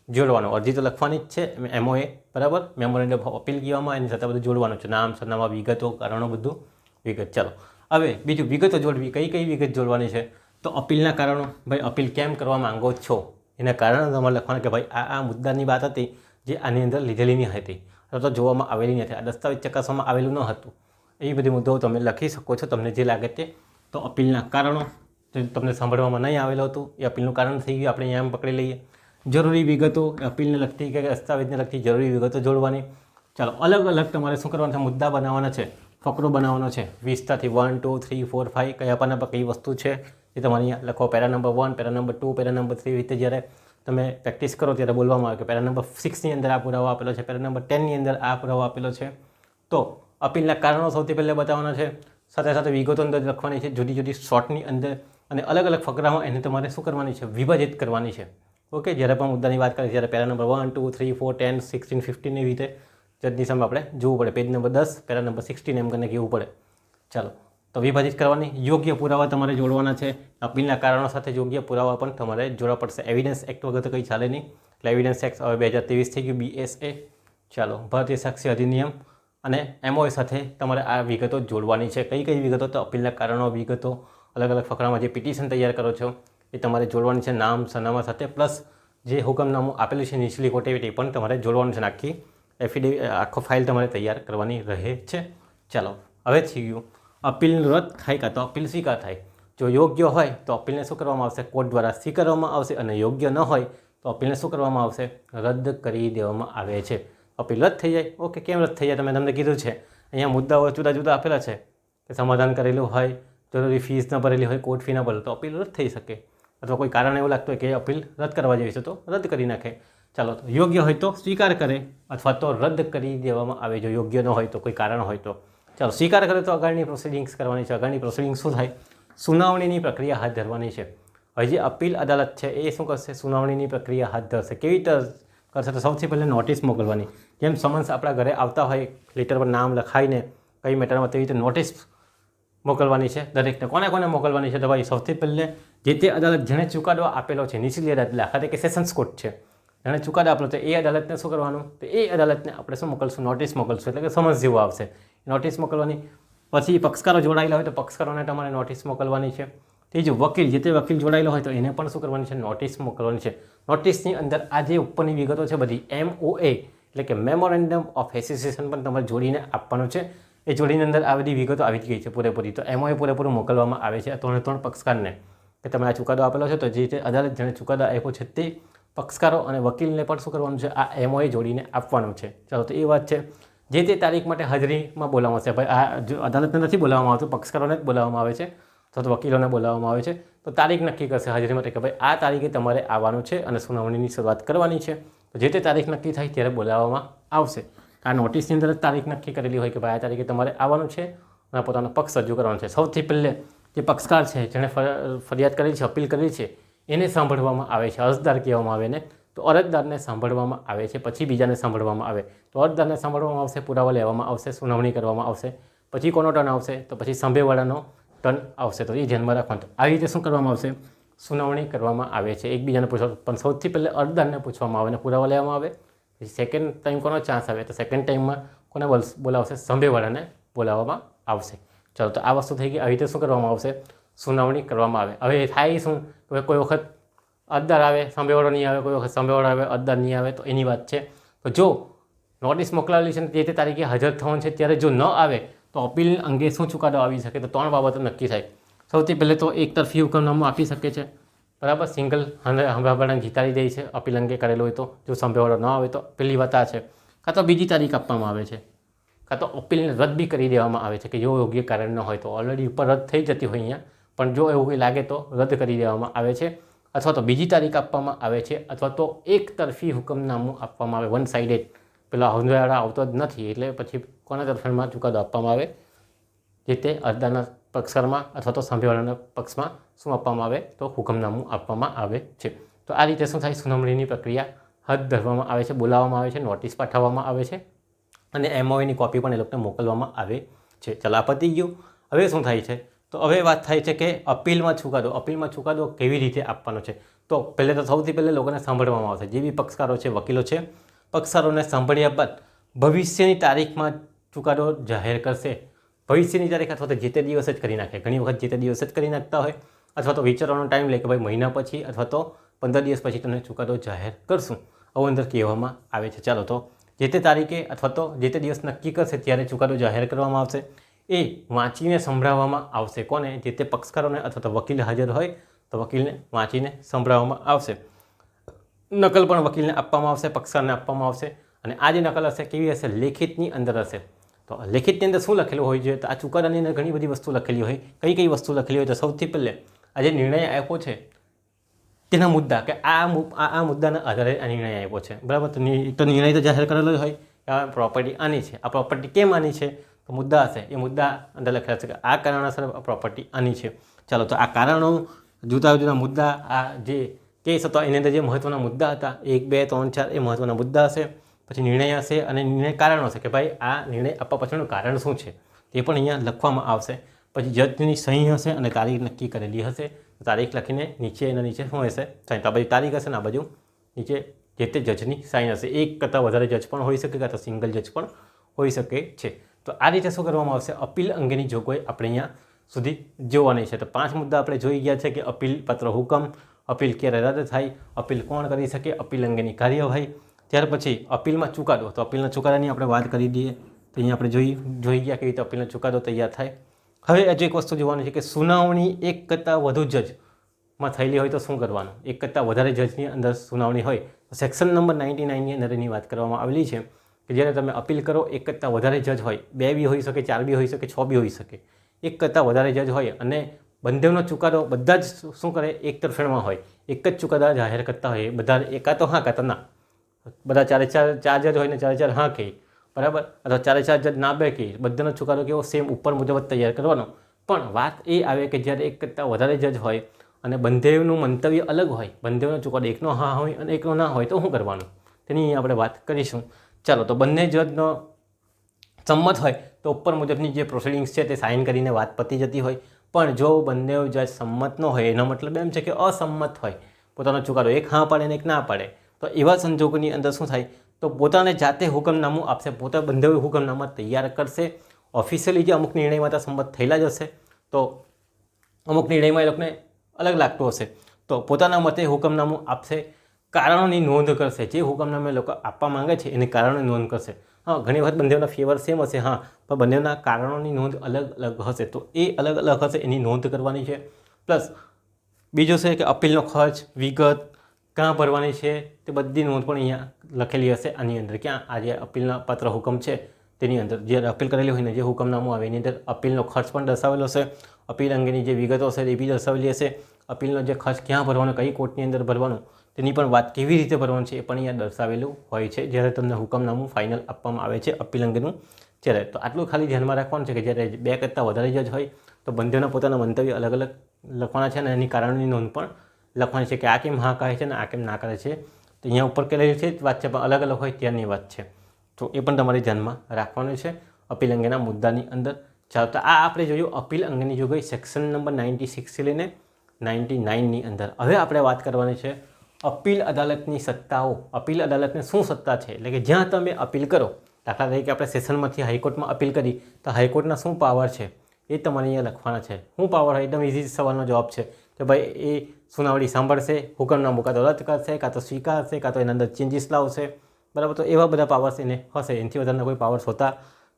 જોડવાનું. અરજી તો લખવાની જ છે MOA. બરાબર, મેમોરેન્ડમ ઓફ અપીલ કહેવામાં, એની સાથે બધું જોડવાનું છે, નામ, સરનામા, વિગતો, કારણો, બધું વિગત. ચાલો, હવે બીજું વિગતો જોડવી. કઈ કઈ વિગત જોડવાની છે? તો અપીલના કારણો. ભાઈ અપીલ કેમ કરવા માંગો છો એના કારણો તમારે લખવાના કે ભાઈ આ મુદ્દાની વાત હતી જે આની અંદર લીધેલી નહીં હતી અથવા તો જોવામાં આવેલી નથી, આ દસ્તાવેજ ચકાસવામાં આવેલું ન હતું. એ બધી મુદ્દાઓ તમે લખી શકો છો તમને જે લાગે તે. તો અપીલના કારણો તમને સાંભળવામાં નહીં આવેલું હતું એ અપીલનું કારણ થઈ ગયું, આપણે અહીંયા પકડી લઈએ. જરૂરી વિગતો, અપીલને લગતી કે દસ્તાવેજને લગતી જરૂરી વિગતો જોડવાની. ચાલો, અલગ અલગ તમારે શું કરવાનું છે? મુદ્દા બનાવવાના છે, ફકરો બનાવવાનો છે 20થી 1, 2, 3, 4, 5 કયા પાના પર કઈ વસ્તુ છે એ તમારે અહીંયા લખો. Para number 1, para number 2, para number 3 રીતે જ્યારે તમે પ્રેક્ટિસ કરો ત્યારે બોલવામાં આવે કે પેરા નંબર 6ની અંદર આ પુરાવો આપેલો છે, પેરા નંબર 10ની અંદર આ પુરાવો આપેલો છે. તો અપીલના કારણો સૌથી પહેલાં બતાવવાના છે, સાથે સાથે વિગતો અંદર લખવાની છે જુદી જુદી શોર્ટની અંદર, અને અલગ અલગ ફકરામાં એને તમારે શું કરવાની છે? વિભાજિત કરવાની છે. ઓકે, જ્યારે પણ મુદ્દાની વાત કરીએ ત્યારે પેરા નંબર 1, 2, 3, 4, 10, 16, 15 એવી રીતે જજની સામે આપણે જોવું પડે. પેજ નંબર 10, પેરા નંબર 16 એમ કરીને કહેવું પડે. ચાલો, તો વિભાજિત કરવાની. યોગ્ય પુરાવા તમારે જોડવાના છે. અપીલના કારણો સાથે યોગ્ય પુરાવા પણ તમારે જોડવા પડશે. એવિડન્સ એક્ટ વગર તો કંઈ ચાલે નહીં. એટલે એવિડન્સ એક્ટ હવે 2023 થઈ ગયું, BSA. ચાલો, ભારતીય સાક્ષી અધિનિયમ અને MOA સાથે તમારે આ વિગતો જોડવાની છે. કઈ કઈ વિગતો? તો અપીલના કારણો, વિગતો, અલગ અલગ ફકરામાં જે પિટિશન તૈયાર કરો છો એ તમારે જોડવાની છે નામ, સરનામા સાથે, પ્લસ જે હુકમનામું આપેલું છે નીચલી કોર્ટે એ પણ તમારે જોડવાનું છે. આખી એફિડેવિટ, આખો ફાઇલ તમારે તૈયાર કરવાની રહે છે. ચાલો, હવે થઈ ગયું અપીલ રદ થાય કાં તો અપીલ સ્વીકાર થાય. જો યોગ્ય હોય તો અપીલને શું કરવામાં આવશે? કોર્ટ દ્વારા સ્વીકારવામાં આવશે, અને યોગ્ય ન હોય તો અપીલને શું કરવામાં આવશે? રદ કરી દેવામાં આવે છે. અપીલ રદ થઈ જાય. ઓકે, કેમ રદ થઈ જાય? તમને કીધું છે અહીંયા મુદ્દાઓ જુદા જુદા આપેલા છે કે સમાધાન કરેલું હોય, જરૂરી ફીસ ન ભરેલી હોય, કોર્ટ ફી ન ભરે તો અપીલ રદ થઈ શકે, અથવા કોઈ કારણ એવું લાગતું હોય કે અપીલ રદ કરવા જેવી છે તો રદ કરી નાખે. ચાલો, તો યોગ્ય હોય તો સ્વીકાર કરે અથવા તો રદ કરી દેવામાં આવે જો યોગ્ય ન હોય તો, કોઈ કારણ હોય તો. ચાલો, સ્વીકાર કરે તો આગળની પ્રોસિડિંગ્સ કરવાની છે. આગળની પ્રોસિડિંગ્સ શું થાય? સુનાવણીની પ્રક્રિયા હાથ ધરવાની છે. હવે જે અપીલ અદાલત છે એ શું કરશે? સુનાવણીની પ્રક્રિયા હાથ ધરશે. કેવી રીતે કરશે? તો સૌથી પહેલાં નોટિસ મોકલવાની. જેમ સમન્સ આપણા ઘરે આવતા હોય લેટર પર નામ લખાઈને કઈ મેટરમાં, તેવી રીતે નોટિસ મોકલવાની છે દરેકને. કોને કોને મોકલવાની છે? તો ભાઈ સૌથી પહેલે જે તે અદાલત જેણે ચુકાદો આપેલો છે, નીચલી અદાલત, દાખલા કે સેશન્સ કોર્ટ છે, જેણે ચુકાદો આપેલો છે એ અદાલતને શું કરવાનું? તો એ અદાલતને આપણે શું મોકલશું? નોટિસ મોકલશું. એટલે કે સમન્સ જેવું આવશે, નોટિસ મોકલવાની. પછી પક્ષકારો જોડાયેલા હોય તો પક્ષકારોને તમારે નોટિસ મોકલવાની છે. ત્રીજું, વકીલ, જે તે વકીલ જોડાયેલો હોય તો એને પણ શું કરવાની છે? નોટિસ મોકલવાની છે. નોટિસની અંદર આ જે ઉપરની વિગતો છે બધી MOA એટલે કે મેમોરેન્ડમ ઓફ એસોસિએશન પણ તમારે જોડીને આપવાનું છે. એ જોડીની અંદર આ બધી વિગતો આવી જ ગઈ છે પૂરેપૂરી. તો MOA પૂરેપૂરું મોકલવામાં આવે છે આ ત્રણ પક્ષકારને કે તમે આ ચુકાદો આપેલો છે. તો જે તે અદાલત જેણે ચુકાદો આપ્યો છે તે પક્ષકારો અને વકીલને પણ શું કરવાનું છે? આ MOA જોડીને આપવાનું છે. ચાલો, તો એ વાત છે. જે તે તારીખ માટે હાજરીમાં બોલાવવામાં આવશે. ભાઈ આ જો અદાલતને નથી બોલાવવામાં આવતું, પક્ષકારોને જ બોલાવવામાં આવે છે અથવા તો વકીલોને બોલાવવામાં આવે છે. તો તારીખ નક્કી કરશે હાજરી માટે કે ભાઈ આ તારીખે તમારે આવવાનું છે અને સુનાવણીની શરૂઆત કરવાની છે. તો જે તે તારીખ નક્કી થાય ત્યારે બોલાવવામાં આવશે. આ નોટિસની અંદર જ તારીખ નક્કી કરેલી હોય કે ભાઈ આ તારીખે તમારે આવવાનું છે અને પોતાનો પક્ષ રજૂ કરવાનો છે. સૌથી પહેલે જે પક્ષકાર છે, જેણે ફરિયાદ કરી છે, અપીલ કરી છે, એને સાંભળવામાં આવે છે. અરજદાર કહેવામાં આવે ને, તો અરજદારને સાંભળવામાં આવે છે, પછી બીજાને સાંભળવામાં આવે. તો અરજદારને સાંભળવામાં આવશે, પુરાવા લેવામાં આવશે, સુનાવણી કરવામાં આવશે, પછી કોનો ટર્ન આવશે? તો પછી સાંભળેવાળાનો ટર્ન આવશે. તો એ ધ્યાનમાં રાખવાનું. આવી રીતે શું કરવામાં આવશે? સુનાવણી કરવામાં આવે છે. એકબીજાને પૂછવા, પણ સૌથી પહેલાં અરજદારને પૂછવામાં આવે અને પુરાવા લેવામાં આવે. પછી સેકન્ડ ટાઈમ કોનો ચાન્સ આવે? તો સેકન્ડ ટાઈમમાં કોને બોલાવશે? સાંભળેવાળાને બોલાવવામાં આવશે. ચાલો, તો આ વસ્તુ થઈ ગઈ. આવી રીતે શું કરવામાં આવશે? સુનાવણી કરવામાં આવે. હવે થાય શું? કોઈ વખત અરજદાર આવે, સાંભળેવાળો નહીં આવે, કોઈ વખત સાંભળેવાળો આવે, અરજદાર નહીં આવે, તો એની વાત છે. તો જો નોટિસ મોકલાવેલી છે ને તે તારીખે હાજર થવાનું છે ત્યારે જો ન આવે તો અપીલ અંગે શું ચુકાદો આવી શકે? તો 3 બાબતો નક્કી થાય. સૌથી પહેલાં તો એકતરફી હુકમનામું આપી શકે છે, બરાબર. સિંગલ સાંભળવાવાળાને જીતાડી દે છે અપીલ અંગે કરેલો હોય તો. જો સાંભળવાવાળો ન આવે તો પહેલી વાત આ છે. કાં તો બીજી તારીખ આપવામાં આવે છે, કાં તો અપીલને રદ બી કરી દેવામાં આવે છે કે જો યોગ્ય કારણ ન હોય તો. ઓલરેડી ઉપર રદ થઈ જતી હોય અહીંયા, પણ જો એવું કંઈ લાગે તો રદ કરી દેવામાં આવે છે, અથવા તો બીજી તારીખ આપવામાં આવે છે, અથવા તો એકતરફી હુકમનામું આપવામાં આવે, વન સાઇડેડ. પેલા સાંભળવાવાળા આવતો જ નથી એટલે પછી કોના તરફેણમાં ચુકાદો આપવામાં આવે? જે તે અરજદારના પક્ષકારમાં અથવા તો સાંભળવાવાળાના પક્ષમાં શું આપવામાં આવે? તો હુકમનામું આપવામાં આવે છે. તો આ રીતે શું થાય? સુનાવણીની પ્રક્રિયા હાથ ધરવામાં આવે છે, બોલાવવામાં આવે છે, નોટિસ પાઠવવામાં આવે છે અને MOAની કોપી પણ એ લોકોને મોકલવામાં આવે છે. ચાલો, આ પતી ગયું. હવે શું થાય છે? તો હવે વાત થાય છે કે અપીલમાં ચુકાદો કેવી રીતે આપવાનો છે? તો પહેલાં તો સૌથી પહેલાં લોકોને સાંભળવામાં આવશે. જે બી પક્ષકારો છે, વકીલો છે, પક્ષકારોને સાંભળ્યા બાદ ભવિષ્યની તારીખમાં ચુકાદો જાહેર કરશે. ભવિષ્યની તારીખ અથવા તો જે તે દિવસ જ કરી નાખે. ઘણી વખત જે તે દિવસ જ કરી નાખતા હોય, અથવા તો વિચારવાનો ટાઈમ લે કે ભાઈ મહિના પછી અથવા તો 15 દિવસ પછી તમને ચુકાદો જાહેર કરશું, આવું અંદર કહેવામાં આવે છે. ચાલો, તો જે તે તારીખે અથવા તો જે તે દિવસ નક્કી કરશે ત્યારે ચુકાદો જાહેર કરવામાં આવશે. એ વાંચીને સંભળાવવામાં આવશે. કોને? જે તે પક્ષકારોને, અથવા તો વકીલ હાજર હોય તો વકીલને વાંચીને સંભળાવવામાં આવશે. નકલ પણ વકીલને આપવામાં આવશે, પક્ષકારને આપવામાં આવશે. અને આ જે નકલ હશે કેવી હશે? લેખિતની અંદર હશે. તો લેખિતની અંદર શું લખેલું હોય છે? તો આ ચુકાદાની અંદર ઘણી બધી વસ્તુ લખેલી હોય. કઈ વસ્તુ લખેલી હોય? તો સૌથી પહેલે આ જે નિર્ણય આપ્યો છે તેના મુદ્દા, કે આ મુદ્દાના આધારે આ નિર્ણય આપ્યો છે, બરાબર. તો નિર્ણય તો જાહેર કરેલો જ હોય. આ પ્રોપર્ટી આની છે. આ પ્રોપર્ટી કેમ આની છે? તો મુદ્દા હશે. એ મુદ્દા અંદર લખેલા છે કે આ કારણોસર પ્રોપર્ટી આની છે. ચાલો, તો આ કારણો, જુદા જુદા મુદ્દા, આ જે કેસ હતો એની અંદર જે મહત્ત્વના મુદ્દા હતા 1, 2, 3, 4 એ મહત્ત્વના મુદ્દા હશે. પછી નિર્ણય હશે અને નિર્ણય કારણો હશે કે ભાઈ આ નિર્ણય આપવા પાછળનું કારણ શું છે તે પણ અહીંયા લખવામાં આવશે. પછી જજની સહી હશે અને તારીખ નક્કી કરેલી હશે. તારીખ લખીને નીચે એના નીચે શું હશે? સાઈન. તો આ બાજુ તારીખ હશે ને આ બાજુ નીચે જે તે જજની સાઈન હશે. એક કરતાં વધારે જજ પણ હોઈ શકે, કાં તો સિંગલ જજ પણ હોઈ શકે છે. તો આ રીતે શું કરવામાં આવશે? અપીલ અંગેની જોગવાઈ આપણે અહીંયા સુધી જોવાની છે. તો 5 મુદ્દા આપણે જોઈ ગયા છે કે અપીલ પત્ર હુકમ, અપીલ ક્યારે રદ થાય, અપીલ કોણ કરી શકે, અપીલ અંગેની કાર્યવાહી, ત્યાર પછી અપીલમાં ચુકાદો. તો અપીલના ચુકાદાની આપણે વાત કરી દઈએ. તો અહીંયા આપણે જોઈ ગયા કેવી રીતે અપીલનો ચુકાદો તૈયાર થાય. હવે હજુ એક વસ્તુ જોવાની છે કે સુનાવણી એક કરતાં વધુ જજમાં થયેલી હોય તો શું કરવાનું? એક કરતાં વધારે જજની અંદર સુનાવણી હોય તો સેક્શન નંબર 99ની અંદર એની વાત કરવામાં આવેલી છે કે જ્યારે તમે અપીલ કરો, એક કરતાં વધારે જજ હોય, 2 બી હોઈ શકે, 4 બી હોઈ શકે, 6 બી હોઈ શકે, એક કરતાં વધારે જજ હોય અને બંનેનો ચુકાદો બધા જ શું કરે? એક તરફેણમાં હોય, એક જ ચુકાદા જાહેર કરતા હોય. બધા એકા તો હા, કાં તો ના. બધા 4 જજ હોય ને 4 હા કહે, બરાબર. અથવા 4 જજ ના બે કહે. બધાનો ચુકાદો કેવો? સેમ ઉપર મુજબ જ તૈયાર કરવાનો. પણ વાત એ આવે કે જ્યારે એક કરતાં વધારે જજ હોય અને બંનેનું મંતવ્ય અલગ હોય, બંનેનો ચુકાદો એકનો હા હોય અને એકનો ના હોય તો શું કરવાનું? તેની આપણે વાત કરીશું. ચાલો, તો બંને જજનો સંમત હોય તો ઉપર મુજબની જે પ્રોસિડિંગ્સ છે તે સાઇન કરીને વાત પતી જતી હોય. પણ જો બંને જજ સંમત ન હોય, એનો મતલબ એમ છે કે અસંમત હોય, પોતાનો ચુકાદો એક હા પાડે ને એક ના પાડે, તો એવા સંજોગોની અંદર શું થાય? તો પોતાને જાતે હુકમનામું આપશે, પોતે બંને હુકમનામા તૈયાર કરશે. ઓફિશિયલી જે અમુક નિર્ણયમાં તો સંમત થયેલા જ હશે, તો અમુક નિર્ણયમાં એ લોકોને અલગ લાગતું હશે, તો પોતાના મતે હુકમનામું આપશે. કારણોની નોંધ કરશે. જે હુકમનામું એ લોકો આપવા માંગે છે એની કારણોની નોંધ કરશે. હા, ઘણી વખત બંનેના ફેવર સેમ હશે, હા, પણ બંનેના કારણોની નોંધ અલગ અલગ હશે, તો એ અલગ અલગ હશે એની નોંધ કરવાની છે. પ્લસ બીજું છે કે અપીલનો ખર્ચ, વિગત ક્યાં ભરવાની છે તે બધી નોંધ પણ અહીંયા લખેલી હશે આની અંદર. ક્યાં? આ જે અપીલના પત્ર હુકમ છે તેની અંદર જે અપીલ કરેલી હોય ને જે હુકમનામું આવે એની અંદર અપીલનો ખર્ચ પણ દર્શાવેલો હશે, અપીલ અંગેની જે વિગતો હશે એ બી દર્શાવેલી હશે, અપીલનો જે ખર્ચ ક્યાં ભરવાનો, કઈ કોર્ટની અંદર ભરવાનું તેની પણ વાત કેવી રીતે ભરવાનું છે એ પણ અહીંયા દર્શાવેલું હોય છે જ્યારે તમને હુકમનામું ફાઇનલ આપવામાં આવે છે અપીલ અંગેનું ત્યારે. તો આટલું ખાલી ધ્યાનમાં રાખવાનું છે કે જ્યારે 2 કરતાં વધારે જજ હોય તો બંનેના પોતાના મંતવ્ય અલગ અલગ લખવાના છે અને એની કારણની નોંધ પણ લખવાની છે કે આ કેમ હા કહે છે ને આ કેમ ના કરે છે. તો અહીંયા ઉપર કરેલી છે વાત છે, પણ અલગ અલગ હોય ત્યારની વાત છે. તો એ પણ તમારે ધ્યાનમાં રાખવાનું છે અપીલ અંગેના મુદ્દાની અંદર. ચાલો, તો આ આપણે જોયું અપીલ અંગેની જોગવાઈ સેક્શન નંબર 96 લઈને 99ની અંદર. હવે આપણે વાત કરવાની છે અપીલ અદાલતની સત્તાઓ. અપીલ અદાલતને શું સત્તા છે? એટલે કે જ્યાં તમે અપીલ કરો, દાખલા તરીકે આપણે સેશનમાંથી હાઈકોર્ટમાં અપીલ કરી તો હાઈકોર્ટના શું પાવર છે એ તમારે અહીંયા લખવાના છે. શું પાવર હોય? એકદમ ઇઝી સવાલનો જવાબ છે કે ભાઈ એ સુનાવણી સાંભળશે, હુકમનામું કાં તો રદ કરશે, કાં તો સ્વીકારશે, કાં તો એના અંદર ચેન્જીસ લાવશે, બરાબર. તો એવા બધા પાવર્સ એને હશે, એનાથી વધારે કોઈ પાવર્સ હોતા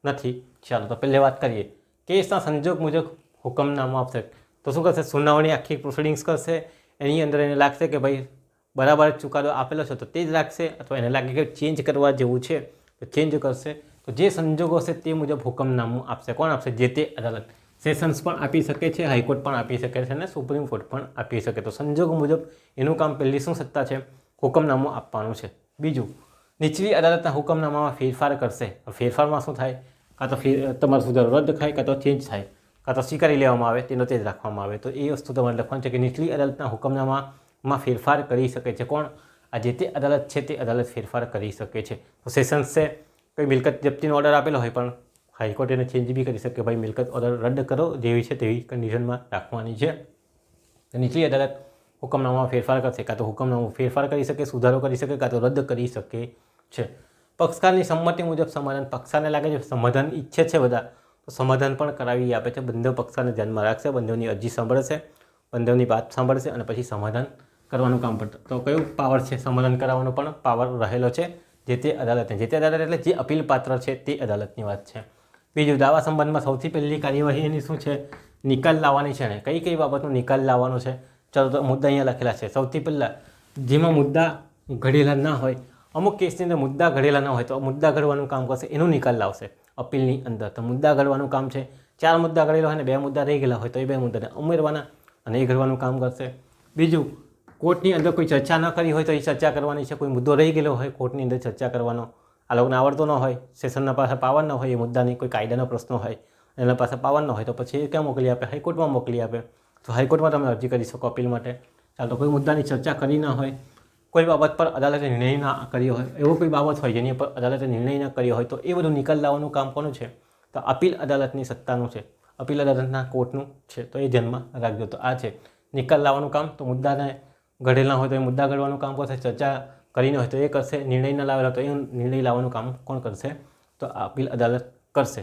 નથી। ચાલો તો પહેલે વાત કરીએ કેસના સંજોગ મુજબ હુકમનામું આપશે તો શું કરશે, સુનાવણી આખી પ્રોસિડિંગ્સ કરશે, એની અંદર એને લાગશે કે ભાઈ બરાબર ચુકાદો આપેલો છે તો તે જ રાખશે, અથવા એને લાગે કે ચેન્જ કરવા જેવું છે તો ચેન્જ કરશે। તો જે સંજોગો હશે તે મુજબ હુકમનામું આપશે। કોણ આપશે? જે તે અદાલત। સેશન્સ પણ આપી શકે છે, હાઈકોર્ટ પણ આપી શકે છે અને સુપ્રીમ કોર્ટ પણ આપી શકે। તો સંજોગ મુજબ એનું કામ પહેલી શું સત્તા છે? હુકમનામું આપવાનું છે। બીજું, નીચલી અદાલતના હુકમનામામાં ફેરફાર કરશે। ફેરફારમાં શું થાય? કાં તો તમારો સુધારો રદ થાય, કાં તો ચેન્જ થાય, કાં તો સ્વીકારી લેવામાં આવે, તેનો તે જ રાખવામાં આવે। તો એ વસ્તુ તમારે લખવાનું છે કે નીચલી અદાલતના હુકમનામામાં ફેરફાર કરી શકે છે કોણ? આ જે તે અદાલત છે તે અદાલત ફેરફાર કરી શકે છે। તો સેશન્સ છે, કોઈ મિલકત જપ્તીનો ઓર્ડર આપેલો હોય પણ હાઈકોર્ટ એને ચેન્જ બી કરી શકે, ભાઈ મિલકત ઓર્ડર રદ કરો, જેવી છે તેવી કન્ડિશનમાં રાખવાની છે। તો નીચલી અદાલત હુકમનામામાં ફેરફાર કરશે, કાં તો હુકમનામું ફેરફાર કરી શકે, સુધારો કરી શકે, કાં તો રદ કરી શકે છે। પક્ષકારની સંમતિ મુજબ સમાધાન, પક્ષકારને લાગે છે સમાધાન ઈચ્છે છે બધા તો સમાધાન પણ કરાવી આપે છે। બંને પક્ષકારને ધ્યાનમાં રાખશે, બંનેની અરજી સાંભળશે, બંનેની વાત સાંભળશે અને પછી સમાધાન કરવાનું કામ પડતું। તો કયું પાવર છે? સમાધાન કરાવવાનો પણ પાવર રહેલો છે જે તે અદાલતને। જે તે અદાલત એટલે જે અપીલ પાત્ર છે તે અદાલતની વાત છે। બીજું, દાવા સંબંધમાં સૌથી પહેલી કાર્યવાહી એની શું છે? નિકાલ લાવવાની છે ને કઈ કઈ બાબતનો નિકાલ લાવવાનો છે? ચાલો તો મુદ્દા અહીંયા લખેલા છે। સૌથી પહેલાં જેમાં મુદ્દા ઘડેલા ના હોય, અમુક કેસની અંદર મુદ્દા ઘડેલા ના હોય તો મુદ્દા ઘડવાનું કામ કરશે, એનો નિકાલ લાવશે અપીલની અંદર। તો મુદ્દા ઘડવાનું કામ છે। 4 મુદ્દા ઘડેલા હોય ને 2 મુદ્દા રહી ગયેલા હોય તો એ 2 મુદ્દાને ઉમેરવાના અને એ ઘડવાનું કામ કરશે। બીજું, કોર્ટની અંદર કોઈ ચર્ચા ન કરી હોય તો એ ચર્ચા કરવાની છે। કોઈ મુદ્દો રહી ગયેલો હોય કોર્ટની અંદર ચર્ચા કરવાનો, આ લોકોને આવડતો ન હોય, સેશનના પાસે પાવર ન હોય, એ મુદ્દાની કોઈ કાયદાનો પ્રશ્ન હોય, એના પાસે પાવર ન હોય તો પછી એ ક્યાં મોકલી આપે? હાઈકોર્ટમાં મોકલી આપે। તો હાઈકોર્ટમાં તમે અરજી કરી શકો અપીલ માટે। ચાલો, કોઈ મુદ્દાની ચર્ચા કરી ના હોય, કોઈ બાબત પર અદાલતે નિર્ણય ના કર્યો હોય, એવો કોઈ બાબત હોય જેની પર અદાલતે નિર્ણય ન કર્યો હોય તો એ બધું નિકાલ લાવવાનું કામ કોનું છે? તો અપીલ અદાલતની સત્તાનું છે, અપીલ અદાલતના કોર્ટનું છે। તો એ ધ્યાનમાં રાખજો। તો આ છે નિકાલ લાવવાનું કામ। તો મુદ્દાને ઘડેલા હોય તો એ મુદ્દા ઘડવાનું કામ કરશે, ચર્ચા કરીને હોય તો એ કરશે, નિર્ણય ન લાવેલા તો એ નિર્ણય લાવવાનું કામ કોણ કરશે? તો અપીલ અદાલત કરશે।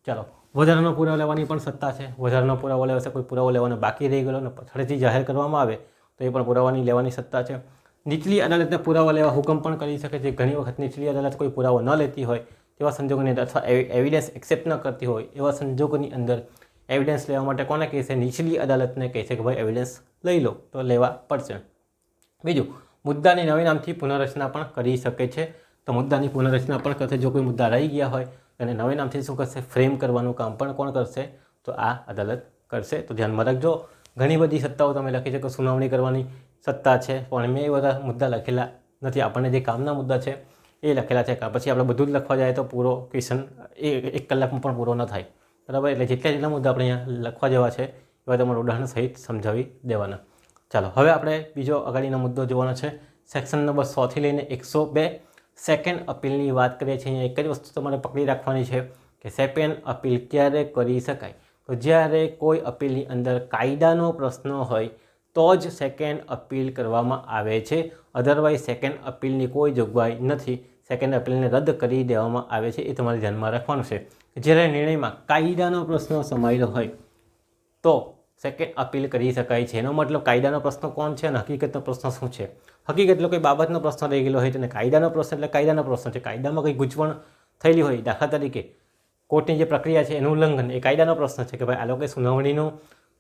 ચાલો, વધારાનો પુરાવો લેવાની પણ સત્તા છે। વધારાનો પુરાવો લેવાશે, કોઈ પુરાવો લેવાનો બાકી રહી ગયેલો ને પછાડીથી જાહેર કરવામાં આવે તો એ પણ પુરાવાની લેવાની સત્તા છે। નીચલી અદાલતને પુરાવા લેવા હુકમ પણ કરી શકે છે। ઘણી વખત નીચલી અદાલત કોઈ પુરાવો ન લેતી હોય તેવા સંજોગોની અંદર, અથવા એવિડન્સ એક્સેપ્ટ ન કરતી હોય એવા સંજોગોની અંદર એવિડન્સ લેવા માટે કોને કહેશે? નીચલી અદાલતને કહેશે કે ભાઈ એવિડન્સ લઈ લો, તો લેવા પડશે। બીજું, મુદ્દાની નવી નામથી પુનઃરચના પણ કરી શકે છે। તો મુદ્દાની પુનઃરચના પણ કરશે। જો કોઈ મુદ્દા રહી ગયા હોય અને નવી નામથી શું કરશે? ફ્રેમ કરવાનું કામ પણ કોણ કરશે? તો આ અદાલત કરશે। તો ધ્યાનમાં રાખજો, ઘણી બધી સત્તાઓ તમે લખી શકો, સુનાવણી કરવાની સત્તા છે પણ મેં એ બધા મુદ્દા લખેલા નથી, આપણને જે કામના મુદ્દા છે એ લખેલા છે। પછી આપણે બધું જ લખવા જાય તો પૂરો ક્વેશ્ચન 1 કલાકમાં પણ પૂરો ન થાય, બરાબર? એટલે જેટલા મુદ્દા આપણે અહીંયા લખવા જેવા છે એવા તમારે ઉદાહરણ સહિત સમજાવી દેવાના। ચાલો, હવે આપણે બીજો અગાડીનો મુદ્દો જોવાનો છે। સેક્શન નંબર 100 થી લઈને 102 સેકન્ડ અપીલની વાત કરીએ છીએ। અહીંયા એક જ વસ્તુ તમારે પકડી રાખવાની છે કે સેકન્ડ અપીલ ક્યારે કરી શકાય? તો જ્યારે કોઈ અપીલની અંદર કાયદાનો પ્રશ્ન હોય તો જ સેકન્ડ અપીલ કરવામાં આવે છે, અધરવાઇઝ સેકન્ડ અપીલની કોઈ જોગવાઈ નથી। સેકન્ડ અપીલને રદ કરી દેવામાં આવે છે, એ તમારે ધ્યાનમાં રાખવાનું છે। જ્યારે નિર્ણયમાં કાયદાનો પ્રશ્ન સમાયેલો હોય તો સેકન્ડ અપીલ કરી શકાય છે। એનો મતલબ કાયદાનો પ્રશ્ન કોણ છે અને હકીકતનો પ્રશ્ન શું છે? હકીકત એટલે કોઈ બાબતનો પ્રશ્ન રહી ગયેલો હોય અને કાયદાનો પ્રશ્ન એટલે કાયદાનો પ્રશ્ન છે। કાયદામાં કંઈ ગૂંચવણ થયેલી હોય, દાખલા તરીકે કોર્ટની જે પ્રક્રિયા છે એનું ઉલ્લંઘન, એ કાયદાનો પ્રશ્ન છે કે ભાઈ આ લોકોએ સુનાવણીનો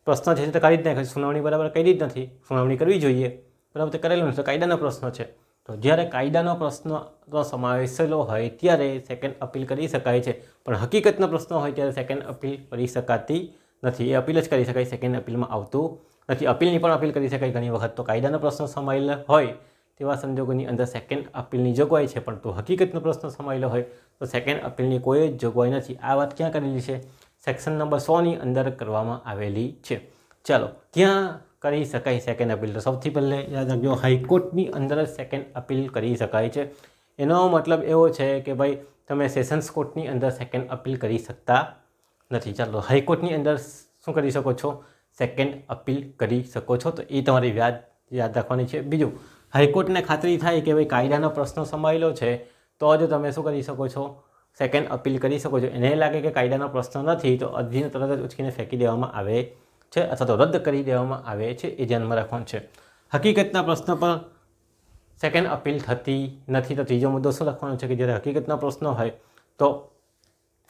પ્રશ્ન છે તો કરી જ નાખે, સુનાવણી બરાબર કરી જ નથી, સુનાવણી કરવી જોઈએ, બરાબર? તે કરેલું નથી, તો કાયદાનો પ્રશ્ન છે। તો જ્યારે કાયદાનો પ્રશ્નનો સમાવેશેલો હોય ત્યારે સેકન્ડ અપીલ કરી શકાય છે, પણ હકીકતનો પ્રશ્ન હોય ત્યારે સેકન્ડ અપીલ કરી શકાતી નથી। એ અપીલ જ કરી શકાય, સેકન્ડ અપીલમાં આવતું નથી। અપીલની પણ અપીલ કરી શકાય ઘણી વખત। તો કાયદાનો પ્રશ્ન સમાયેલો હોય તેવા સંજોગોની અંદર સેકન્ડ અપીલની જોગવાઈ છે, પણ તો હકીકતનો પ્રશ્ન સમાયેલો હોય તો સેકન્ડ અપીલની કોઈ જ જોગવાઈ નથી। આ વાત ક્યાં કરેલી છે? સેક્શન નંબર 100ની અંદર કરવામાં આવેલી છે। ચાલો, ક્યાં કરી શકાય સેકન્ડ અપીલ? તો સૌથી પહેલે યાદ રાખજો, હાઈકોર્ટની અંદર જ સેકન્ડ અપીલ કરી શકાય છે। એનો મતલબ એવો છે કે ભાઈ તમે સેશન્સ કોર્ટની અંદર સેકન્ડ અપીલ કરી શકતા નથી। ચાલો, હાઈકોર્ટની અંદર શું કરી શકો છો? સેકન્ડ અપીલ કરી શકો છો। તો એ તમારી યાદ રાખવાની છે। બીજું, હાઈકોર્ટને ખાતરી થાય કે ભાઈ કાયદાનો પ્રશ્ન સમાયેલો છે તો જ તમે શું કરી શકો છો? સેકન્ડ અપીલ કરી શકો છો। એને લાગે કે કાયદાનો પ્રશ્ન નથી તો અરજીને તરત જ ઉચકીને ફેંકી દેવામાં આવે છે અથવા તો રદ કરી દેવામાં આવે છે, એ ધ્યાનમાં રાખવાનું છે। હકીકતના પ્રશ્ન પર સેકન્ડ અપીલ થતી નથી। તો ત્રીજો મુદ્દો શું લખવાનો છે કે જ્યારે હકીકતના પ્રશ્ન હોય તો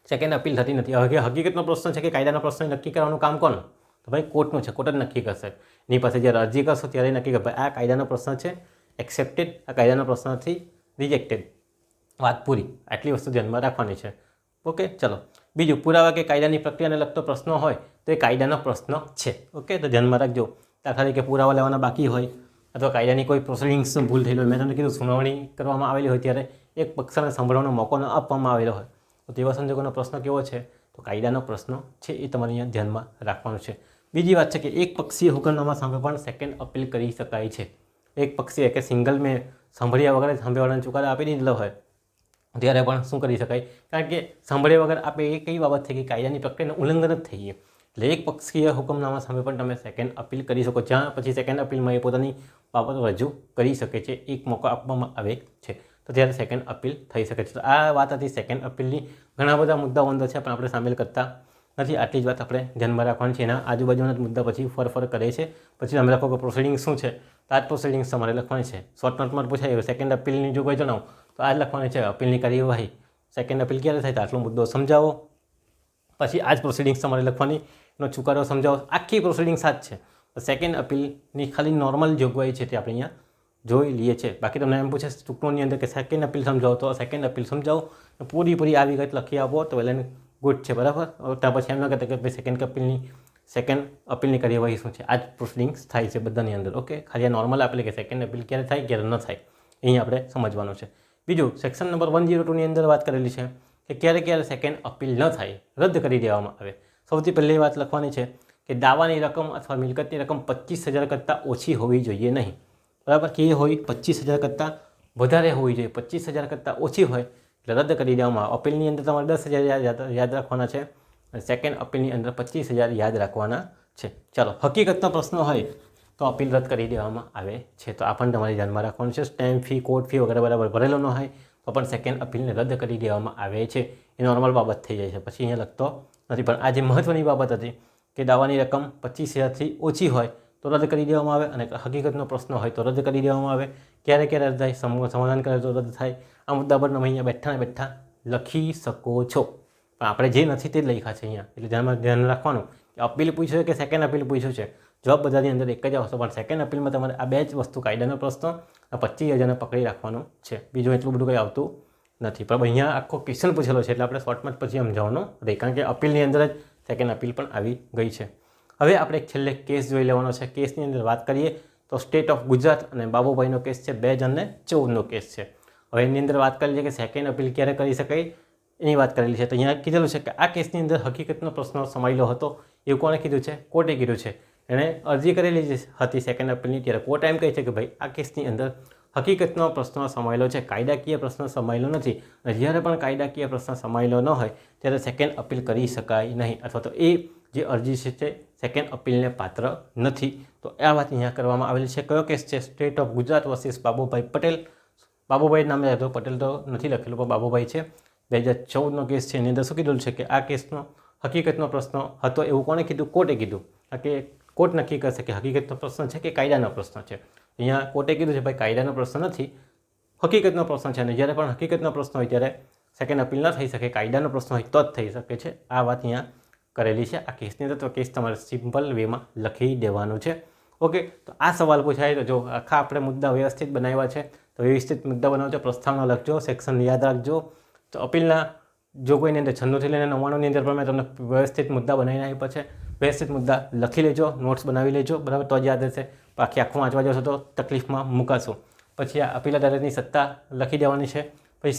સેકન્ડ અપીલ થતી નથી. હવે હકીકતનો પ્રશ્ન છે કે કાયદાના પ્રશ્ન નક્કી કરવાનું કામ કોણ? તો ભાઈ કોર્ટનું છે, કોર્ટ જ નક્કી કરશે. એની પાસે જ્યારે અરજી કરશો ત્યારે નક્કી કરે ભાઈ આ કાયદાનો પ્રશ્ન છે એક્સેપ્ટેડ, આ કાયદાનો પ્રશ્ન નથી રિજેક્ટેડ. વાત પૂરી. આટલી વસ્તુ ધ્યાનમાં રાખવાની છે. ઓકે, ચલો બીજું, પુરાવા કે કાયદાની પ્રક્રિયાને લગતો પ્રશ્નો હોય તો એ કાયદાનો પ્રશ્ન છે. ઓકે, તો ધ્યાનમાં રાખજો. દાખલા તરીકે પુરાવા લેવાના બાકી હોય અથવા કાયદાની કોઈ પ્રોસિડિંગ્સનું ભૂલ થયેલી હોય, મેં તમને કીધું સુનાવણી કરવામાં આવેલી હોય ત્યારે એક પક્ષને સાંભળવાનો મોકો ન આપવામાં આવેલો હોય તો તેવા સંજોગોનો પ્રશ્ન કેવો છે? તો કાયદાનો પ્રશ્ન છે. એ તમારે અહીંયા ધ્યાનમાં રાખવાનું છે. બીજી વાત છે કે એક પક્ષીય હુકમનામા સામે પણ સેકન્ડ અપીલ કરી શકાય છે. એક પક્ષીય કે સિંગલ મેં સાંભળ્યા વગર સાંભળવાના ચુકાદો આપી દીધેલો હોય ત્યારે પણ શું કરી શકાય? કારણ કે સાંભળ્યા વગર આપે એ કઈ બાબત થઈ કે કાયદાની પ્રક્રિયાનું ઉલ્લંઘન જ થઈ ગયું. એટલે એક પક્ષીય હુકમનામા સામે પણ તમે સેકન્ડ અપીલ કરી શકો. જ્યાં પછી સેકન્ડ અપીલમાં એ પોતાની બાબતો રજૂ કરી શકે છે, એક મોકો આપવામાં આવે છે, તો ત્યારે સેકન્ડ અપીલ થઈ શકે છે. તો આ વાત હતી સેકન્ડ અપીલની. ઘણા બધા મુદ્દાઓ અંદર છે પણ આપણે સામેલ કરતા નથી. આટલી જ વાત આપણે ધ્યાનમાં રાખવાની છે. એના આજુબાજુના મુદ્દા પછી ફર કરે છે. પછી તમે લખો કે પ્રોસિડિંગ શું છે, તો આ જ પ્રોસિડિંગ્સ તમારે લખવાની છે. શોર્ટ નોટમાં પૂછાય સેકન્ડ અપીલની જો કોઈ જણાવો તો આ જ લખવાની છે. અપીલની કાર્યવાહી, સેકન્ડ અપીલ ક્યારે થાય તો આટલો મુદ્દો સમજાવો. પછી આ જ પ્રોસિડિંગ્સ તમારે લખવાની, એનો ચુકાદો સમજાવો. આખી પ્રોસિડિંગ્સ આ જ છે. સેકન્ડ અપીલની ખાલી નોર્મલ જોગવાઈ છે તે આપણે અહીંયા જોઈ લઈએ છીએ. બાકી તમને એમ પૂછે ચૂકવણીની અંદર કે સેકન્ડ અપીલ સમજાવો તો સેકન્ડ અપીલ સમજાવો, પૂરી આ વિગત લખી આપો તો એટલે ગુડ છે, બરાબર. ત્યાં પછી એમ ન કહેતા કે ભાઈ સેકન્ડ અપીલની કાર્યવાહી શું છે. આ જ પ્રોસિડિંગ્સ થાય છે બધાની અંદર. ઓકે, ખાલી આ નોર્મલ આપેલી કે સેકન્ડ અપીલ ક્યારે થાય ક્યારે ન થાય અહીં આપણે સમજવાનું છે. બીજું, સેક્શન નંબર 102ની અંદર વાત કરેલી છે કે ક્યારે સેકન્ડ અપીલ ન થાય, રદ કરી દેવામાં આવે. સૌથી પહેલી વાત લખવાની છે કે દાવાની રકમ અથવા મિલકતની રકમ 25,000 કરતાં ઓછી હોવી જોઈએ નહીં, બરાબર. કે એ હોય 25,000 કરતાં વધારે હોવી જોઈએ. 25,000 કરતાં ઓછી હોય એટલે રદ કરી દેવામાં આવે. અપીલની અંદર તમારે 10,000 યાદ રાખવાના છે અને સેકન્ડ અપીલની અંદર 25,000 યાદ રાખવાના છે. ચાલો, હકીકતનો પ્રશ્ન હોય તો અપીલ રદ કરી દેવામાં આવે છે. તો આ પણ તમારે ધ્યાનમાં રાખવાનું છે. સ્ટેમ્પ ફી, કોર્ટ ફી વગેરે બરાબર ભરેલો ન હોય તો પણ સેકન્ડ અપીલને રદ કરી દેવામાં આવે છે. એ નોર્મલ બાબત થઈ જાય છે, પછી અહીંયા લખતો નથી. પણ આ જે મહત્ત્વની બાબત હતી કે દાવાની રકમ 25,000થી ઓછી હોય તો રદ કરી દેવામાં આવે અને હકીકતનો પ્રશ્ન હોય તો રદ કરી દેવામાં આવે. ક્યારે રદ થાય, સમાધાન કરે તો રદ થાય. આ મુદ્દા પર તમે અહીંયા બેઠા લખી શકો છો. પણ આપણે જે નથી તે જ લખ્યા છે અહીંયા, એટલે ધ્યાન રાખવાનું કે અપીલ પૂછ્યું છે કે સેકન્ડ અપીલ પૂછ્યું છે. જવાબ બધાની અંદર એક જ આવશે, પણ સેકન્ડ અપીલમાં તમારે આ બે જ વસ્તુ, કાયદાનો પ્રશ્ન આ 25,000ને પકડી રાખવાનું છે. બીજું એટલું બધું કંઈ આવતું નથી. પણ અહીંયા આખો ક્વેશ્ચન પૂછેલો છે એટલે આપણે શોર્ટમાં જ પછી સમજાવવાનું રહે, કારણ કે અપીલની અંદર જ સેકન્ડ અપીલ પણ આવી ગઈ છે. હવે આપણે એક છેલ્લે કેસ જોઈ લેવાનો છે. કેસની અંદર વાત કરીએ તો સ્ટેટ ઓફ ગુજરાત અને બાબુભાઈનો કેસ છે, 2014નો કેસ છે. હવે એની અંદર વાત કરેલી છે કે સેકન્ડ અપીલ ક્યારે કરી શકાય એની વાત કરેલી છે. તો અહીંયા કીધેલું છે કે આ કેસની અંદર હકીકતનો પ્રશ્ન સમાયેલો હતો એવું કોણે કીધું છે? કોર્ટે કીધું છે. એણે અરજી કરેલી હતી સેકન્ડ અપીલની, ત્યારે કોર્ટ એમ કહે છે કે ભાઈ આ કેસની અંદર હકીકતનો પ્રશ્ન સમાયેલો છે, કાયદાકીય પ્રશ્ન સમાયેલો નથી. અને જ્યારે પણ કાયદાકીય પ્રશ્ન સમાયેલો ન હોય ત્યારે સેકન્ડ અપીલ કરી શકાય નહીં, અથવા તો એ જે અરજી છે તે સેકન્ડ અપીલને પાત્ર નથી. તો આ વાત અહીંયા કરવામાં આવેલી છે. કયો કેસ છે? State of Gujarat versus Babubhai Patel. Babubhai નામે હતો, પટેલ તો નથી લખેલું પણ બાબુભાઈ છે. 2014નો કેસ છે. એની અંદર શું કીધું છે કે આ કેસનો હકીકતનો પ્રશ્ન હતો એવું કોણે કીધું? કોર્ટે કીધું. કે કોર્ટ નક્કી કરશે કે હકીકતનો પ્રશ્ન છે કે કાયદાનો પ્રશ્ન છે. અહીંયા કોર્ટે કીધું છે ભાઈ કાયદાનો પ્રશ્ન નથી, હકીકતનો પ્રશ્ન છે. અને જ્યારે પણ હકીકતનો પ્રશ્ન હોય ત્યારે સેકન્ડ અપીલ ન થઈ શકે, કાયદાનો પ્રશ્ન હોય તો જ થઈ શકે છે. આ વાત અહીંયા કરેલી છે આ કેસની અંદર. તો કેસ તમારે સિમ્પલ વેમાં લખી દેવાનું છે. ઓકે, તો આ સવાલ પૂછાય તો જો આખા આપણે મુદ્દા વ્યવસ્થિત બનાવ્યા છે, તો વ્યવસ્થિત મુદ્દા બનાવજો, પ્રસ્તાવના લખજો, સેક્શન યાદ રાખજો. તો અપીલના જોગવાઈની અંદર 96થી લઈને 99ની અંદર પણ મેં તમને વ્યવસ્થિત મુદ્દા બનાવીને આપ્યા છે. વ્યવસ્થિત મુદ્દા લખી લેજો, નોટ્સ બનાવી લેજો, બરાબર, તો જ યાદ રહેશે. બાકી આખું વાંચવા જશો તો તકલીફમાં મુકાશો. પછી આ અપીલ અદાલતની સત્તા લખી દેવાની છે. પછી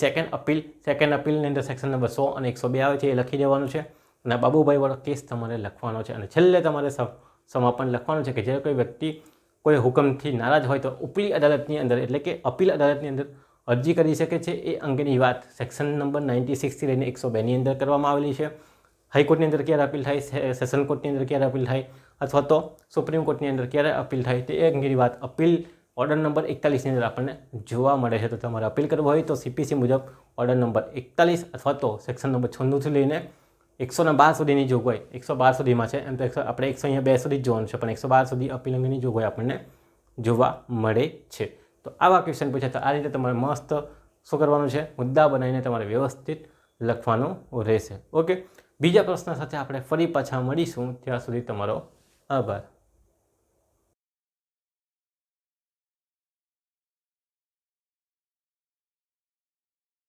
સેકન્ડ અપીલની અંદર સેક્શન નંબર 100 અને 102 આવે છે એ લખી દેવાનું છે. અને બાબુભાઈ વાળો કેસ તમારે લખવાનો છે. અને છેલ્લે તમારે સમાપન લખવાનું છે કે જ્યારે કોઈ વ્યક્તિ કોઈ હુકમથી નારાજ હોય તો ઉપલી અદાલતની અંદર, એટલે કે અપીલ અદાલતની અંદર અરજી કરી શકે છે. એ અંગેની વાત સેક્શન નંબર 96થી લઈને 102ની અંદર કરવામાં આવેલી છે. હાઈકોર્ટની અંદર ક્યારે અપીલ થાય, સેશન કોર્ટની અંદર ક્યારે અપીલ થાય, અથવા તો સુપ્રીમ કોર્ટની અંદર ક્યારે અપીલ થાય, તે અંગેની વાત અપીલ ઓર્ડર નંબર 41ની અંદર આપણને જોવા મળે છે. તો તમારે અપીલ કરવું હોય તો CPC મુજબ ઓર્ડર નંબર 41 અથવા તો સેક્શન નંબર 96થી લઈને 112 સુધીની જોગવાઈ, 112 સુધીમાં છે એમ તો આપણે 102 સુધી જ જોવાનું છે, પણ 112 સુધી અપીલ અંગેની જોગવાઈ આપણને જોવા મળે છે. તો આવા ક્વેશ્ચન પૂછે તો આ રીતે તમારે મસ્ત શું કરવાનું છે? મુદ્દા બનાવીને તમારે વ્યવસ્થિત લખવાનું રહેશે. ઓકે, બીજા પ્રશ્ન સાથે આપણે ફરી પાછા મળીશું. ત્યાં સુધી તમારો આભાર.